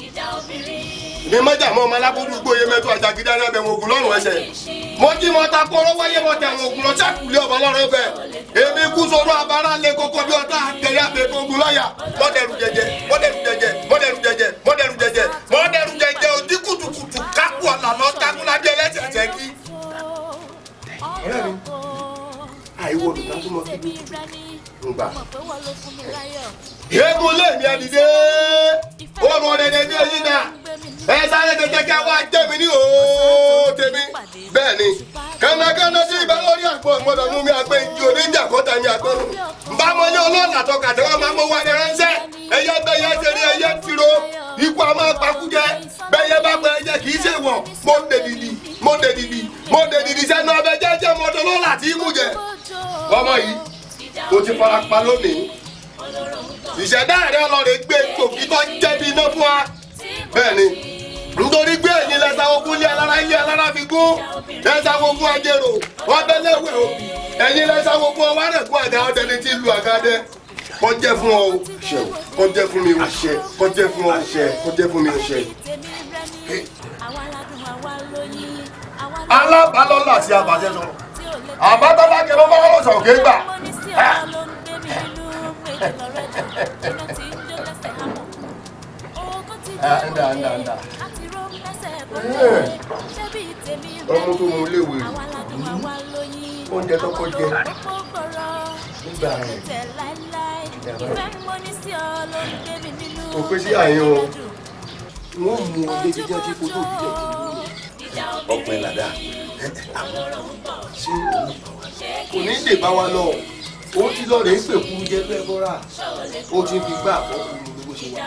ìjà obìnrin. ní mọ́jà mọ́ ọmọ alábòójú gbóyè mẹ́tọ́ àjàgídá náà bẹ̀ wọ́n ogun lọ́rùn ẹsẹ̀. mo jí mo ta kóró wáyé mo tẹ̀ wọ́n ogun lọ sákùlé ọ̀bọ lọ́rùn bẹ̀. èmi kú sọ̀rọ̀ abara lé kókó bí ọ̀tá àtẹ̀yà bẹ̀ ogun lọ́yà. mọ́dẹ̀rù jẹjẹ mọ́dẹ̀rù jẹjẹ mọ́dẹ̀rù jẹjẹ mọ́dẹ̀rù jẹjẹ mọ́dẹ̀rù jẹjẹ òdì kùtùkùtù kákù ọ̀làlọ́ takúnlájẹ lẹ́sẹ̀ẹ̀sẹ̀ kí. ọ̀rẹ́ mi àìwọ olùkọ́ tó mọ kí ló ń gbà. eégún lé mi àdìdé oorun ọ̀dẹ̀dẹ̀ ní èyí náà ẹ sáré tètè kẹ́ wá jẹ́mi ní òó tèmi bẹ́ẹ̀ ni kánnákánná sí ibà lórí àpò ìgbọ́dọ̀ mú mi àgbẹ̀ ìjì oníjà kọ́ta mi àgbẹ̀rún bá mọ ní olóòlà tọkà tí wọ́n máa mọ wá ní ránṣẹ́ ẹyẹ bẹ́yẹ ṣeré ẹyẹ tiro ikú a máa pakújẹ bẹ́yẹ bá pẹ́ ẹyẹ kì í ṣe wọ̀ mọ́ndẹ̀dìdì sẹ́nu ọbẹ̀ jẹ́jẹ́ mọ́tò lọ́la tí í mú jẹ ọmọ yìí kò ti fara pa lónìí ìṣẹ̀dá rẹ̀ ọlọ́rẹ̀ gbé tòkí tó jẹ́bi iná fún wa bẹ́ẹ̀ ni nítorí gbé ẹ̀yin lẹ́sà ogun ilé alára fi gún lẹ́sà ogun ajérò ọbẹ̀lẹ́wẹ̀ òbí ẹ̀yin lẹ́sà ogun ọwárẹ̀kún àga ọdẹni tí lu àgádẹ kọjẹ́ fún ọ kọjẹ́ fún mi kọjẹ́ fún ọ kọjẹ́ fún mi alábàálọ́lá àti àbàjẹ́ sọ̀rọ̀ àbátọ́lá kẹfọ́ bá wọ́n sọ̀rọ̀ kégbà. Anda. Ọmọ tó mú léwe oúnjẹ tó kọ́ jẹ nígbà rẹ̀ kò pé sí àyàn wọ́n mú ọdẹ jíjá tí kò tó jíjẹ ọ̀pìn làdá ṣé kò ní lè bá wa lọ ó ti lọ rèé pèkú jẹ fẹ́ bọ́ra ó ti fi gbà àkọ́kù ní bó ṣe wà.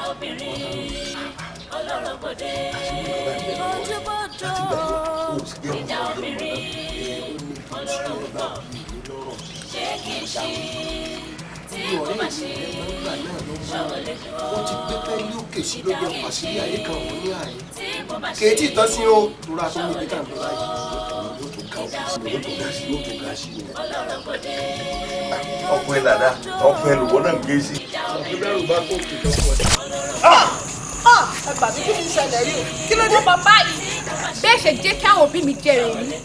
ó ti gbé pẹ́ ní òkè sí ló jẹ́ pàṣírí ayé kan wọ́n ní ààyè kejì tán sí o tóra tó ní ibi tá à ń lọ láyé yóò tó ga sí i. ọkùnrin dada ọkùnrin lùwọ́ náà ń gé sí. ọkùnrin bá tó kì í lọ́kọ̀ ẹ̀. ẹ gbà mí kí ni ìṣẹ̀lẹ̀ rí o kí ló dé bàbá yìí. bẹ́ẹ̀ ṣe jẹ́ kí àwọn òbí mi jèrè yìí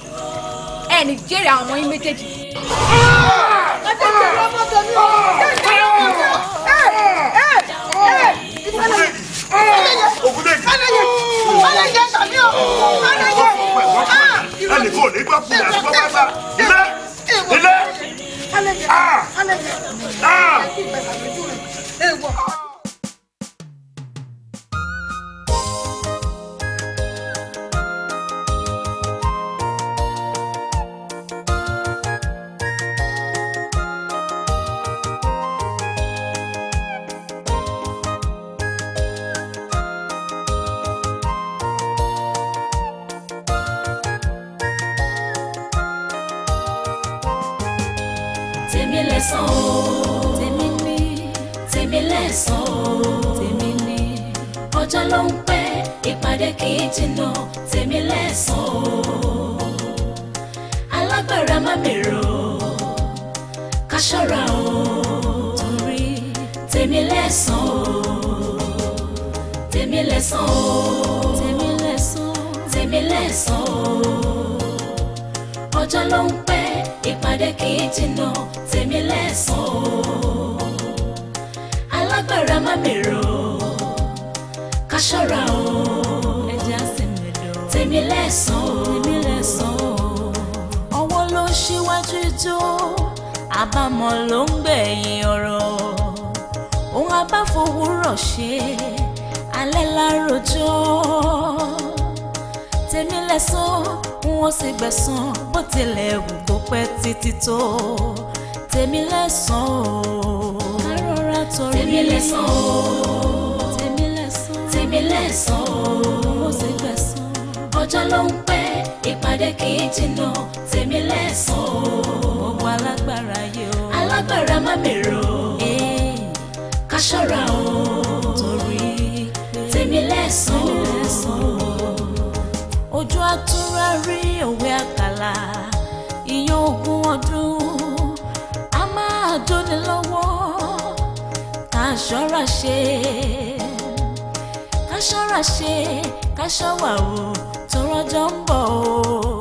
ẹni jèrè àwọn ọmọ yín méjèèjì. ẹ jẹ́ kí ọmọ tẹ̀lé o. Alẹ́yẹ tàbí o. Ẹnì kò ní gbọ́ fún mi àti gbọ́ bá ilé. Ọjọ́ ló ń pẹ́ ìpàdé kì í jìnnà tèmi lẹ́sàn-án alágbára má mèrò ká ṣọ́ra o torí tèmi lẹ́sàn-án tèmi lẹ́sàn-án tèmi lẹ́sàn-án ọjọ́ ló ń pẹ́ ìpàdé kì í jìnnà tèmi lẹ́sàn-án alágbára má mèrò ká ṣọ́ra o ẹja sì mẹ́lò tèmi lẹ́sàn-án ọwọ́ ló ṣíwájú ijó àbámọ̀ ló ń gbẹ̀yìn ọ̀rọ̀ òun abáfowórọ̀ ṣe alẹ́ láròjọ́ tèmi lẹ́sàn-án wọ́n sì gbẹ̀san bó tilẹ̀ wù kó pẹ́ títí tó tèmi lẹ́sàn-án arọra torí tèmi lẹ́sàn-án tèmi lẹ́sàn-án ó sì gbẹ̀san ọjọ́ ló ń pẹ́ ìpàdé kì í jìnnà tèmi lẹ́sàn-án gbogbo alágbára yìí o alágbára má mèrò ká ṣọ́ra o torí tèmi lẹ́sàn-án rí òwe àkàlà ìyẹn ogún ọdún a máa jóni lọ́wọ́ ká ṣọ́ra ṣe ká ṣọ́ra ṣe ká ṣọ́wà o tó rọ́jọ́ ń bọ̀ o.